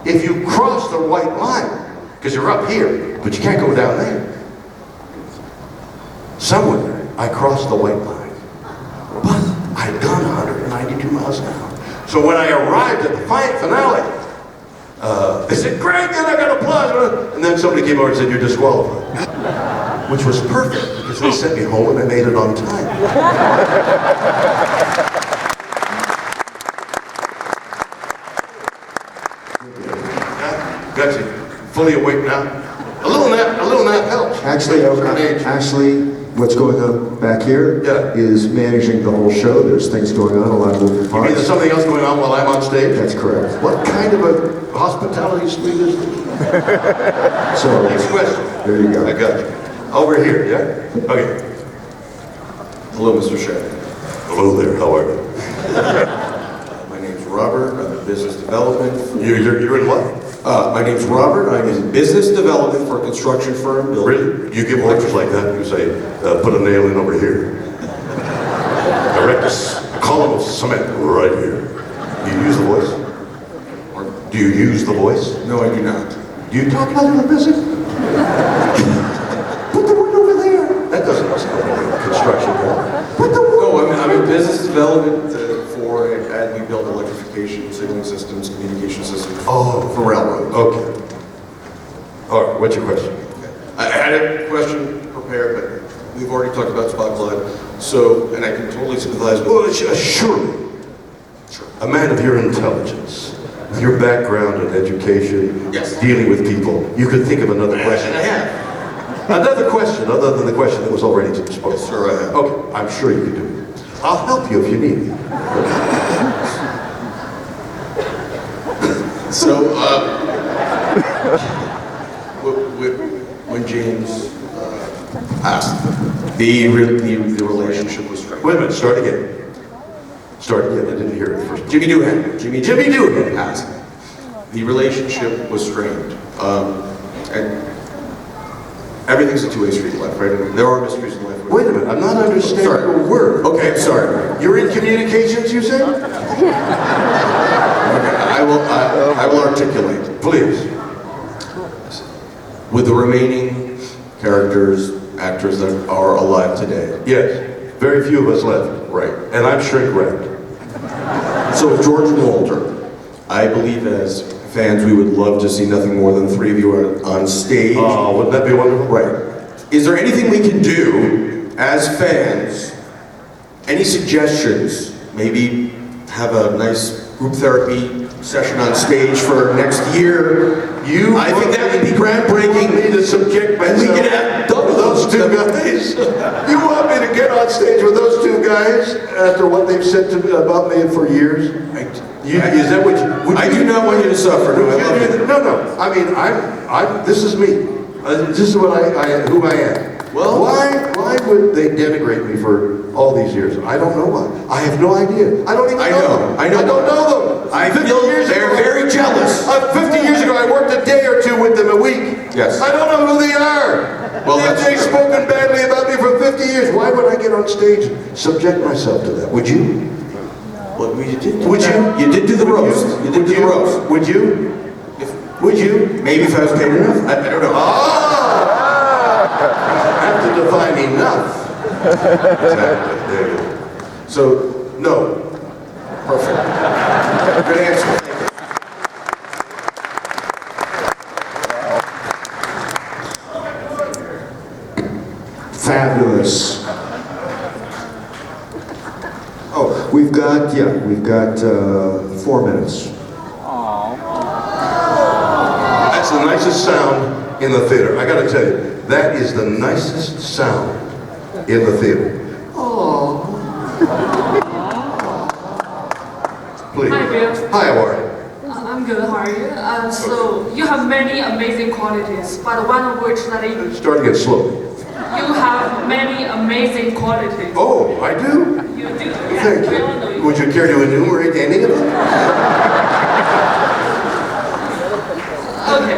If you cross the white line, because you're up here, but you can't go down there. Somewhere, I crossed the white line. But I'd gone 192 miles an hour. So when I arrived at the finale, they said, Greg, and I got applause. And then somebody came over and said, you're disqualified. Which was perfect, because they sent me home and I made it on time. Got you. Fully awake now. A little nap helps. Actually, what's going on back here is managing the whole show. There's things going on, a lot of moving parts. You mean there's something else going on while I'm on stage? That's correct. What kind of a hospitality suite is this? So, Next question. there you go. I got you. Over here, yeah? Okay. Hello, Mr. Shatner. Hello there, how are you? My name's Robert. I'm in business development. You're in what? My name's Robert. I'm in business development for a construction firm. Really? You give orders like that? You say, put a nail in over here. Erect a column of cement right here. Do you use the voice? Do you use the voice? No, I do not. Do you talk about the business? Put the word over there. That doesn't sound like a construction guy. Put the word. No, I'm in business development and we build electrification, signaling systems, communication systems for railroads. Okay. All right, what's your question? I had a question prepared, but we've already talked about Spotlight. So, and I can totally sympathize with. Well, surely, a man of your intelligence, your background in education, dealing with people, you could think of another question. And I have. Another question other than the question that was already disposed. Yes, sir, I have. Okay, I'm sure you can do it. I'll help you if you need me. So, when James passed, the relationship was strained. Wait a minute, start again. Start again, I didn't hear it first. Jimmy Doohan. Jimmy Doohan passed. The relationship was strained. And everything's a two-way street in life, right? And there are mysteries in life. Wait a minute, I'm not understanding a word. Okay, I'm sorry. You're in communications, you said? Okay, I will articulate. Please. With the remaining actors that are alive today. Yes, very few of us left. Right. And I'm shrink wrapped. So with George and Walter, I believe as fans we would love to see nothing more than three of you on stage. Oh, wouldn't that be wonderful? Right. Is there anything we can do as fans? Any suggestions? Maybe have a nice group therapy session on stage for next year. I think that would be groundbreaking. Me to subject myself and we could have double those two guys. You want me to get on stage with those two guys after what they've said to me about me for years? Is that what you? I do not want you to suffer. No, I love you. No. I mean, this is me. This is what who I am. Well- why would they denigrate me for all these years? I don't know why. I have no idea. I don't even know them. I know. I don't know them. I 50 feel years they're ago- very jealous. 50 years ago, I worked a day or two with them a week. Yes. I don't know who they are. Well, that's They've true. spoken badly about me for 50 years. Why would I get on stage and subject myself to that? Would you? Well, you did. Would you? You did do the roast. You did do the roast. Would you? Would you? Maybe if I was paid enough. I don't know. Oh! I have to define enough. Exactly. There you go. So, no. Perfect. Good answer. Thank you. Fabulous. Oh, we've got 4 minutes. That's the nicest sound in the theater. I gotta tell you, that is the nicest sound in the theater. Oh. Please. Hi, Bill. Hi, how are you? I'm good. How are you? So you have many amazing qualities, but one of which that you Start to get slow. have many amazing qualities. Oh, I do? You do. Thank We all know you. you. Would you care to enumerate any of them? Okay.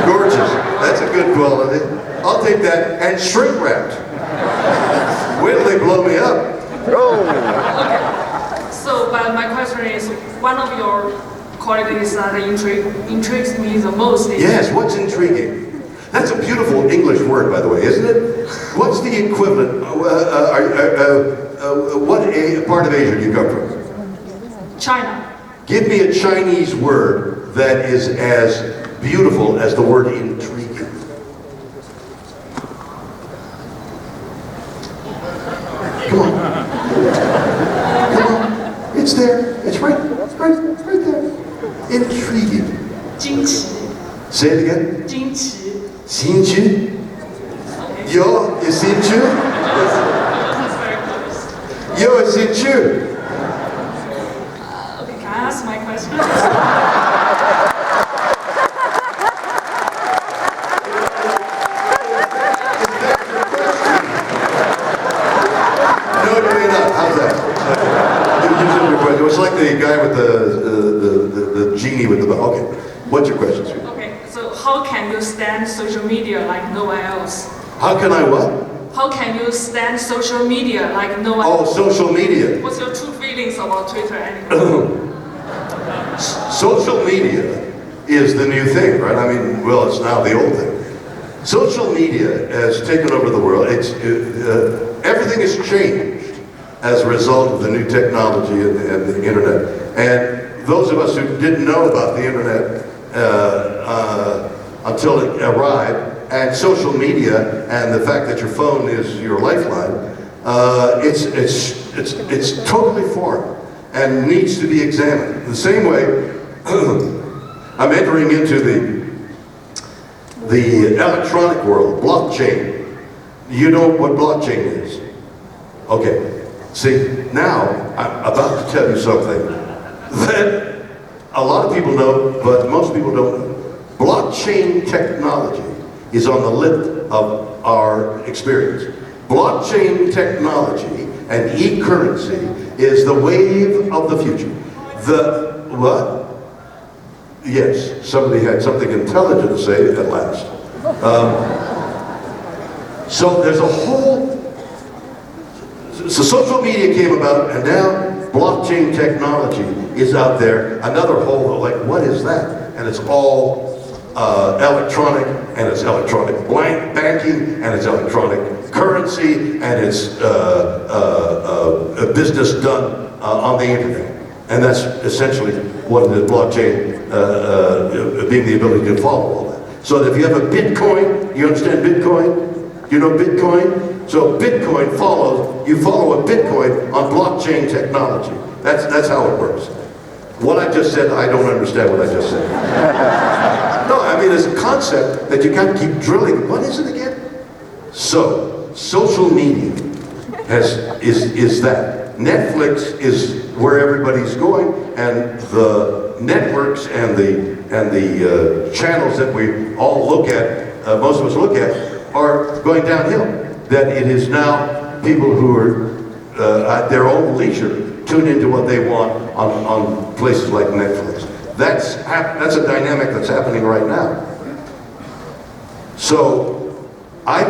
Gorgeous. That's a good quality. I'll take that. And shrink wrapped. Wait till they blow me up. So, but my question is, one of your qualities that intrigues me the most is Yes, what's intriguing? That's a beautiful English word, by the way, isn't it? What's the equivalent? What part of Asia do you come from? China. Give me a Chinese word that is as beautiful as the word intriguing. Come on. Come on. It's there. It's right there. Intriguing. 惊奇 Say it again. 惊奇 Sinchu? Yo, is Sinchu? That's very close. Yo, is Sinchu? Okay, can I ask my question? No, you may not. How's that? It was like the guy with the genie with the... Okay, what's your question, sweetie? Okay, so how can you stand social media like no one else? How can I what? How can you stand social media like no one Oh, else? social media. What's your true feelings about Twitter anyway? Social media is the new thing, right? I mean, well, it's now the old thing. Social media has taken over the world. Everything has changed as a result of the new technology and the internet. And those of us who didn't know about the internet until it arrived, and social media, and the fact that your phone is your lifeline, it's totally foreign and needs to be examined. The same way, I'm entering into the electronic world, blockchain. You know what blockchain is? Okay. See, now I'm about to tell you something that a lot of people know, but most people don't know. Blockchain technology is on the lip of our experience. Blockchain technology and e-currency is the wave of the future. The what? Yes, somebody had something intelligent to say at last. So there's a whole... So social media came about, and now blockchain technology is out there. Another whole, like, what is that? And it's all electronic, and it's electronic banking, and it's electronic currency, and it's business done on the internet. And that's essentially what the blockchain, being the ability to follow all that. So if you have a Bitcoin, you understand Bitcoin? You know Bitcoin? So Bitcoin follows, you follow a Bitcoin on blockchain technology. That's how it works. What I just said, I don't understand what I just said. No, I mean, there's a concept that you got to keep drilling. What is it again? So, social media is that. Netflix is where everybody's going, and the networks and the channels that we all look at most of us look at, are going downhill. That it is now people who are at their own leisure tune into what they want on places like Netflix. That's a dynamic that's happening right now. So I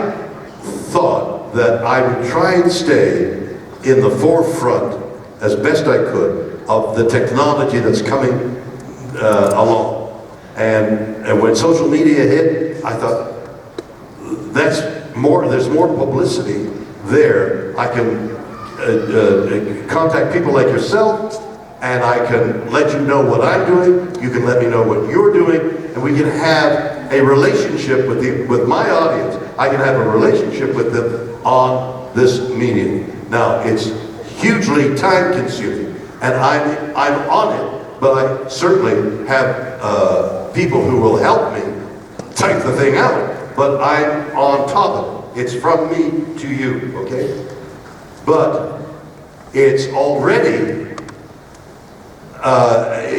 thought that I would try and stay in the forefront as best I could of the technology that's coming along. And when social media hit, I thought, there's more publicity there. I can contact people like yourself, and I can let you know what I'm doing. You can let me know what you're doing, and we can have a relationship with my audience. I can have a relationship with them on this medium. Now, it's hugely time-consuming, and I'm on it, but I certainly have people who will help me type the thing out, but I'm on top of it. It's from me to you, okay? But it's already,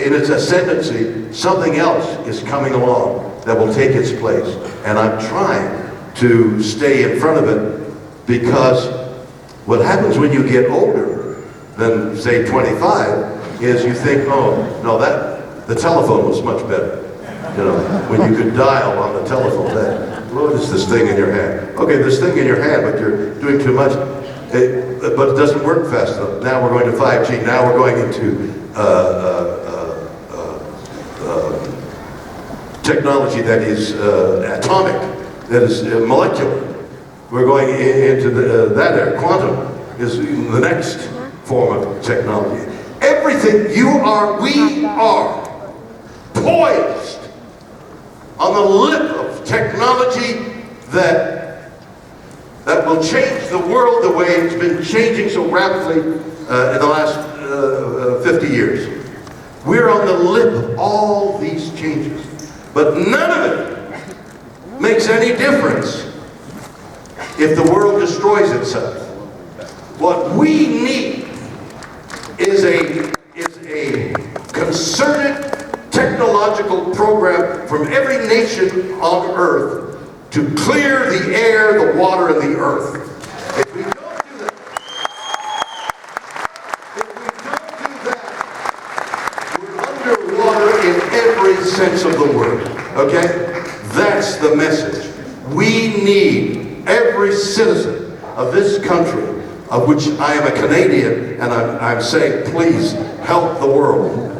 in its ascendancy, something else is coming along that will take its place. And I'm trying to stay in front of it, because what happens when you get older than, say, 25, is you think, oh, no, the telephone was much better. You know, when you could dial on the telephone, what is this thing in your hand? Okay, this thing in your hand, but you're doing too much. But it doesn't work fast enough. Now we're going to 5G. Now we're going into technology that is atomic, that is molecular. We're going into that area. Quantum is the next form of technology. Everything we are poised on the lip of technology that will change the world the way it's been changing so rapidly in the last 50 years. We're on the lip of all these changes, but none of it makes any difference if the world destroys itself. What we need is a concerted technological program from every nation on earth to clear the air, the water, and the earth. If we don't do that, we're underwater in every sense of the word, okay? That's the message. We need every citizen of this country, of which I am a Canadian, and I'm saying, please help the world.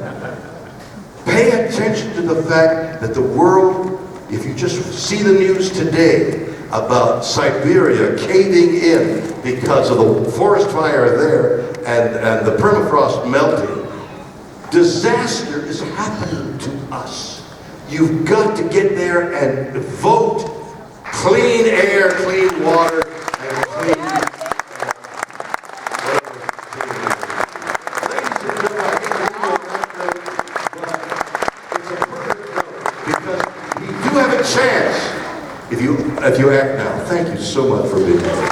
Pay attention to the fact that the world, if you just see the news today about Siberia caving in because of the forest fire there and the permafrost melting, disaster is happening to us. You've got to get there and vote clean air, clean water, and clean... chance if you act now. Thank you so much for being here.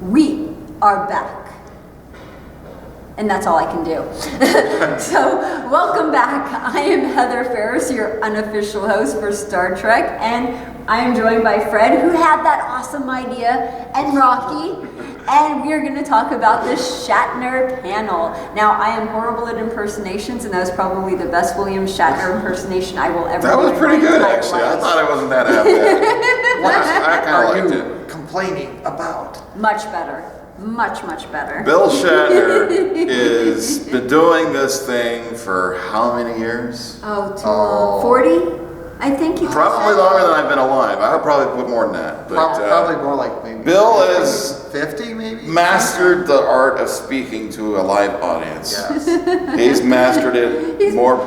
We are back. And that's all I can do. So, welcome back. I am Heather Ferris, your unofficial host for Star Trek, and I am joined by Fred, who had that awesome idea, and Rocky, and we are going to talk about the Shatner panel. Now, I am horrible at impersonations, and that was probably the best William Shatner impersonation I will ever do. That was pretty good, actually. I thought it wasn't that bad. I kind of liked it. Complaining about? Much better. Much, much better. Bill Shatner has been doing this thing for how many years? 40? I think you probably longer than I've been alive. I would probably put more than that. But, probably more like maybe Bill has 50 maybe? Mastered the art of speaking to a live audience. Yes. He's mastered it more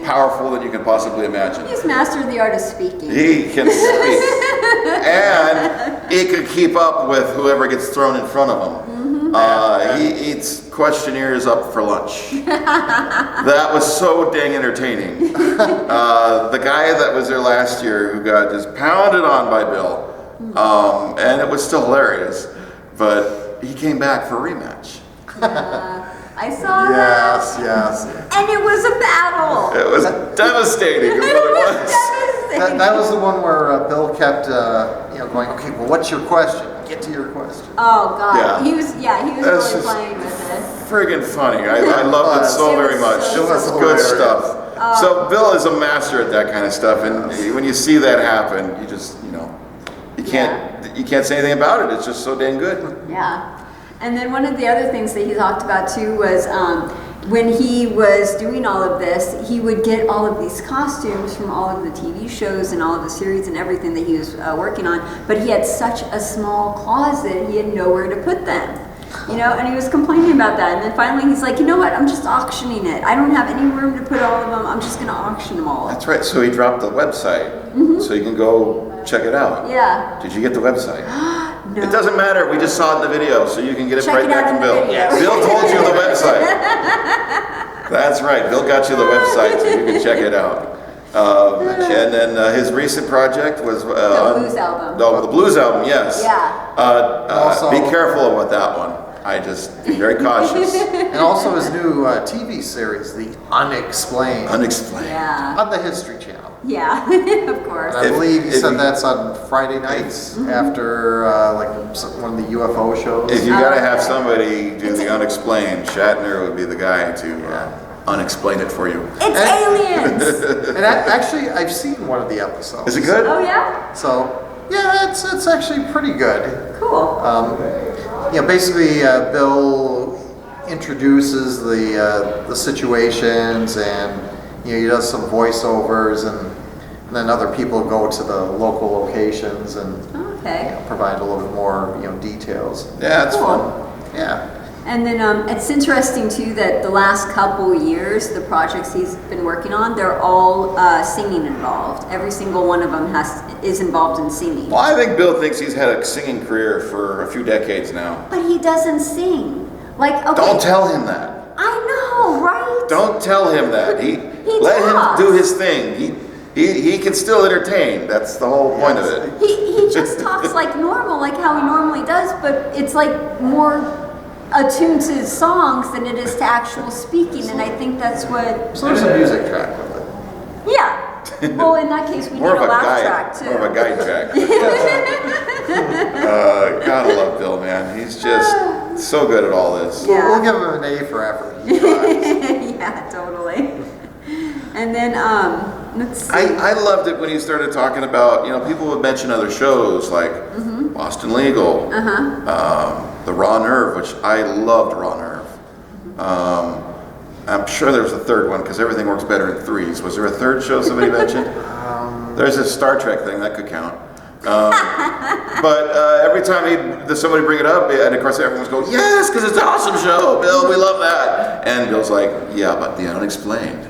powerful than you can possibly imagine. He's mastered the art of speaking. He can speak. And he could keep up with whoever gets thrown in front of him. He eats questionnaires up for lunch. That was so dang entertaining. The guy that was there last year who got just pounded on by Bill, and it was still hilarious, but he came back for a rematch. I saw that. Yes. And it was a battle. It was devastating. Is what it was. That was the one where Bill kept, going, okay, well, what's your question? Get to your question. Oh God, Yeah. he was That's really just playing with it. Friggin' funny. I loved it so It was very much. so It was funny. good hilarious. stuff. So Bill is a master at that kind of stuff, and when you see that happen, you just, you can't say anything about it. It's just so dang good. Yeah. And then one of the other things that he talked about too was when he was doing all of this, he would get all of these costumes from all of the TV shows and all of the series and everything that he was working on, but he had such a small closet, he had nowhere to put them. And he was complaining about that. And then finally he's like, you know what, I'm just auctioning it. I don't have any room to put all of them. I'm just going to auction them all. That's right. So he dropped the website, so you can go check it out. Yeah. Did you get the website? No. It doesn't matter. We just saw it in the video, so you can get it Check right it back out from in the Bill. video. Bill told you the website. That's right. Bill got you the website, so you can check it out. And then his recent project was The Blues album. No, the Blues album. Yes. Yeah. Be careful about that one. I just be very cautious. And also his new TV series, The Unexplained. Unexplained. Yeah. On the History Channel. Yeah, of course. And I believe he said that's on Friday nights after one of the UFO shows. If you gotta have somebody do the unexplained, Shatner would be the guy to unexplain it for you. It's aliens! And actually, I've seen one of the episodes. Is it good? Oh yeah? So, yeah, it's actually pretty good. Cool. Basically, Bill introduces the situations, and he does some voiceovers, and then other people go to the local locations and provide a little bit more details. Yeah, it's Cool. fun. Yeah. And then it's interesting too that the last couple years, the projects he's been working on, they're all singing involved. Every single one of them is involved in singing. Well, I think Bill thinks he's had a singing career for a few decades now. But he doesn't sing. Like, okay. Don't tell him that. I know, right? Don't tell him that. He Let talks. him do his thing. He can still entertain. That's the whole point of it. He just talks like normal, like how he normally does, but it's like more attuned to his songs than it is to actual speaking, and I think that's what... So there's a music track with it. Yeah. Well, in that case, we More need of a a laugh guide. track too. More of a guide track. Gotta love Bill, man. He's just so good at all this. Yeah. We'll give him an A for effort. He tries. Yeah, totally. And then, let's see. I loved it when he started talking about, people would mention other shows like Boston Legal, The Raw Nerve, which I loved Raw Nerve. I'm sure there was a third one because everything works better in threes. Was there a third show somebody mentioned? There's a Star Trek thing, that could count. But every time somebody bring it up, and of course everyone's going, yes, because it's an awesome show, Bill, we love that. And Bill's like, yeah, but the unexplained.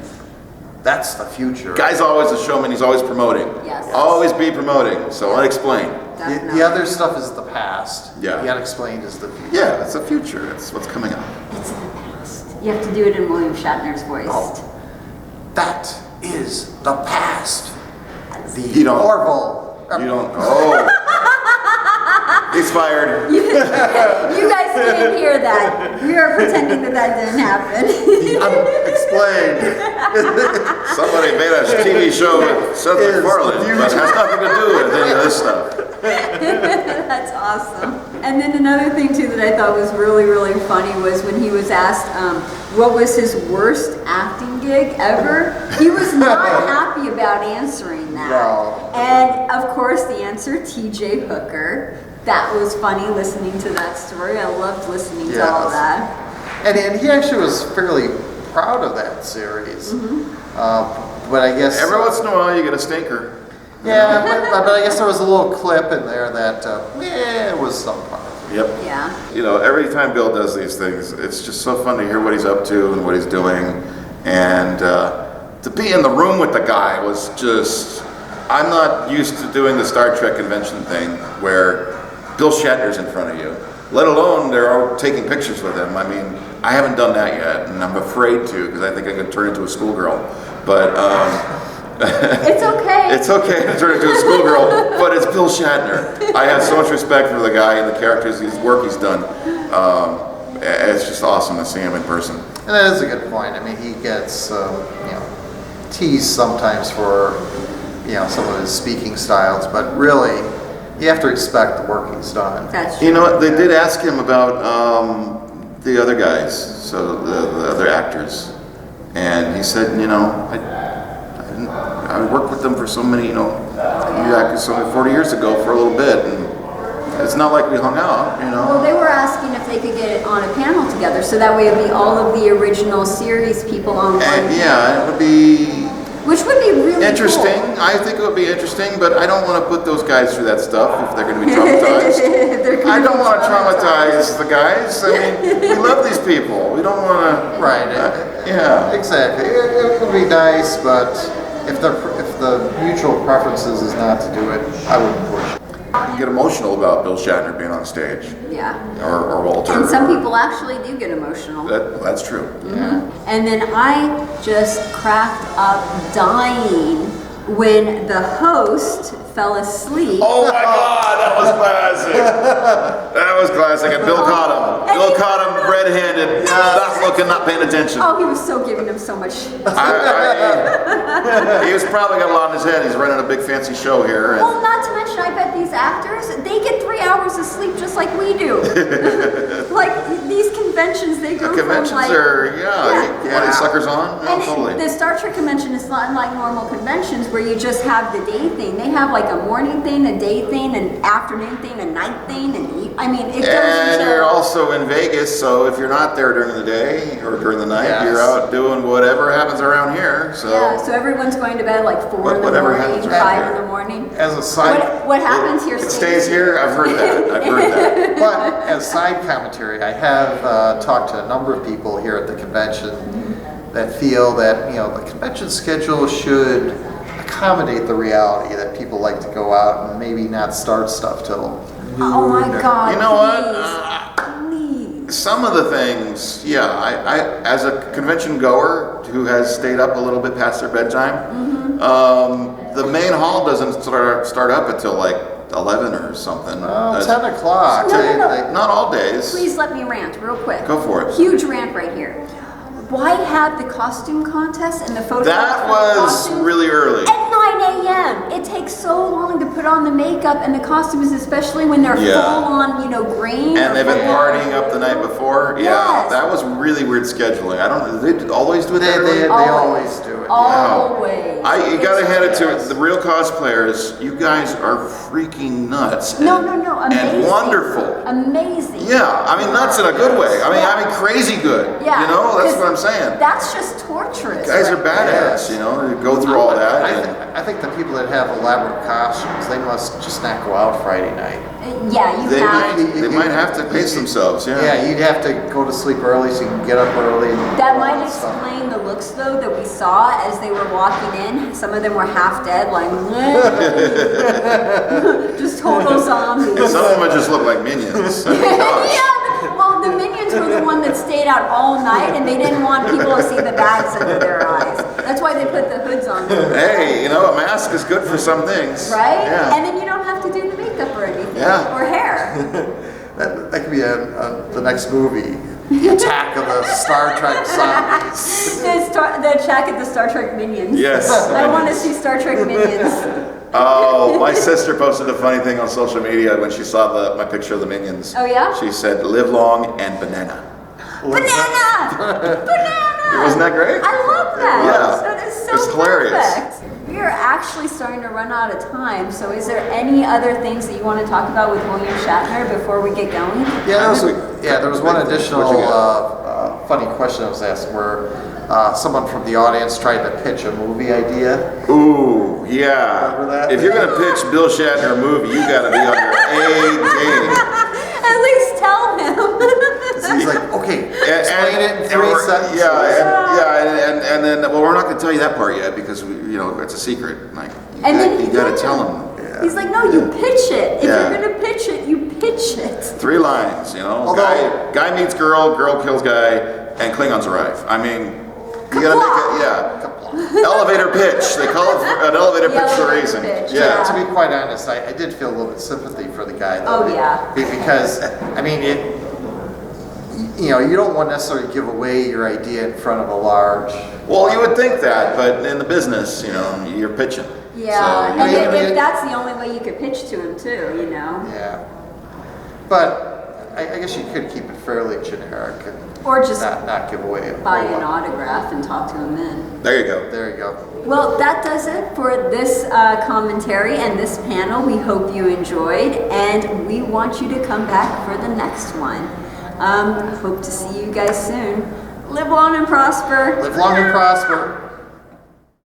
That's the future. Guy's always a showman, he's always promoting. Yes. Always be promoting, so unexplained. The other stuff is the past. Yeah. The unexplained is the future. Yeah, that's the future, that's what's coming up. It's in the past. You have to do it in William Shatner's voice. Oh. That is the past. You don't- Orville. You don't, oh. He's fired. You guys didn't hear that. We are pretending that didn't happen. Unexplained. Somebody made a TV show with Seth MacFarlane, but has nothing to do with any of this stuff. That's awesome. And then another thing too that I thought was really, really funny was when he was asked what was his worst acting gig ever. He was not happy about answering that. No. And of course the answer, T.J. Hooker. That was funny listening to that story. I loved listening to all that. And he actually was fairly proud of that series. But I guess... Every once in a while you get a stinker. Yeah, but I guess there was a little clip in there that, it was subpar. Yep. Yeah. Every time Bill does these things, it's just so fun to hear what he's up to and what he's doing. And to be in the room with the guy was just... I'm not used to doing the Star Trek convention thing where Bill Shatner's in front of you, let alone they're all taking pictures with him. I mean, I haven't done that yet, and I'm afraid to because I think I could turn into a schoolgirl. But it's okay. It's okay to turn into a schoolgirl, but it's Bill Shatner. I have so much respect for the guy and the characters, his work he's done. It's just awesome to see him in person. And that is a good point. I mean, he gets, teased sometimes for, some of his speaking styles, but really, you have to respect the work he's done. That's true. You know what? They did ask him about the other guys, so the other actors, and he said, I worked with them for so many, you acted so many 40 years ago for a little bit, and it's not like we hung out, Well, they were asking if they could get it on a panel together, so that way it'd be all of the original series people on one. And yeah, it would be Which would be really interesting. cool. I think it would be interesting, but I don't want to put those guys through that stuff if they're going to be traumatized. I don't want to traumatize the guys. I mean, we love these people. We don't want to. Right. Yeah. Exactly. It would be nice, but if the mutual preferences is not to do it, I wouldn't push it. You get emotional about Bill Shatner being on stage. Yeah. Or Walter. And some people actually do get emotional. That's true. Mm-hmm. And then I just cracked up dying when the host fell asleep. Oh my God, that was classic. That was classic. And Bill caught him. Bill caught him red-handed, not looking, not paying attention. Oh, he was so giving him so much. He was probably got a lot in his head. He's running a big fancy show here. And Well, not to mention, I bet these actors, they get 3 hours of sleep just like we do. Like, these conventions, they go conventions from like... are, these suckers on? No, And totally. the Star Trek convention is not like normal conventions where you just have the day thing. They have like a morning thing, a day thing, an afternoon thing, a night thing, and it goes And into... you're also in Vegas, so if you're not there during the day or during the night, Yes. you're out doing whatever happens around here. So Yeah, so everyone's going to bed like 4 in the Whatever morning, happens around 5 here. in the morning. As a side, What happens here it stays here. I've heard that. but as side commentary, I have talked to a number of people here at the convention that feel that the convention schedule should accommodate the reality that people like to go out and maybe not start stuff till noon. Oh my God! You know please. Some of the things, I as a convention goer who has stayed up a little bit past their bedtime, the main hall doesn't start up until like 11 or something. 10 o'clock. No. Not all days. Please let me rant real quick. Go for it. Huge rant right here. Why have the costume contest and the photo? That was really early. At 9 a.m. It takes so long to put on the makeup and the costumes, especially when they're Yeah. full on, green. And they've been full on- partying up the night before. Yeah, Yes. that was really weird scheduling. I don't. They always do it that early? They always do it. Always. You gotta hand it to the real cosplayers. You guys are freaking nuts. No. Amazing. And wonderful. Amazing. Yeah, I mean nuts in a good way. I mean crazy good. Yeah. That's what I'm saying. That's just torturous. Guys are right badass. They go through all that. I think the people that have elaborate costumes, they must just not go out Friday night. Yeah, They might have to pace themselves. Yeah, you'd have to go to sleep early so you can get up early. And That do all might stuff. explain the looks, though, that we saw as they were walking in. Some of them were half dead, like, just total zombies. Some of them just look like minions. I mean, gosh. Yeah, well, the minions were the one that stayed out all night, and they didn't want people to see the bags under their eyes. That's why they put the hoods on them. Hey, a mask is good for some things. Right? Yeah. And then you don't have to do the makeup or anything. Yeah. Or hair. That could be the next movie. The Attack of the Star Trek Zombies. The attack of the Star Trek minions. Yes. I want to see Star Trek minions. Oh, my sister posted a funny thing on social media when she saw my picture of the minions. Oh, yeah? She said, "Live long and banana." Banana! Wasn't that great? I love that. Yeah. That is so It's hilarious. perfect. We are actually starting to run out of time, so is there any other things that you want to talk about with William Shatner before we get going? There was one additional funny question I was asked where someone from the audience tried to pitch a movie idea. Ooh, yeah. Remember that? If you're gonna pitch Bill Shatner a movie, you gotta be on your A game. At least tell him. He's like, okay, explain it in 3 sentences. And then we're not gonna tell you that part yet because it's a secret. Like you gotta tell him. He's like, no, you pitch it. If Yeah. you're gonna pitch it, you pitch it. 3 lines, guy meets girl, girl kills guy, and Klingons arrive. I mean, you gotta make it, elevator pitch. They call it an elevator pitch for a reason. Yeah. To be quite honest, I did feel a little bit sympathy for the guy though. Oh, yeah. Because, I mean, you don't want to necessarily give away your idea in front of a large. Well, you would think that, but in the business, you're pitching. Yeah, So, and if that's the only way you could pitch to him too, Yeah. But I guess you could keep it fairly generic and Or just not give away a buy whole an lot. autograph and talk to him then. There you go. There you go. Well, that does it for this commentary and this panel. We hope you enjoyed, and we want you to come back for the next one. Hope to see you guys soon. Live long and prosper. Live long and prosper.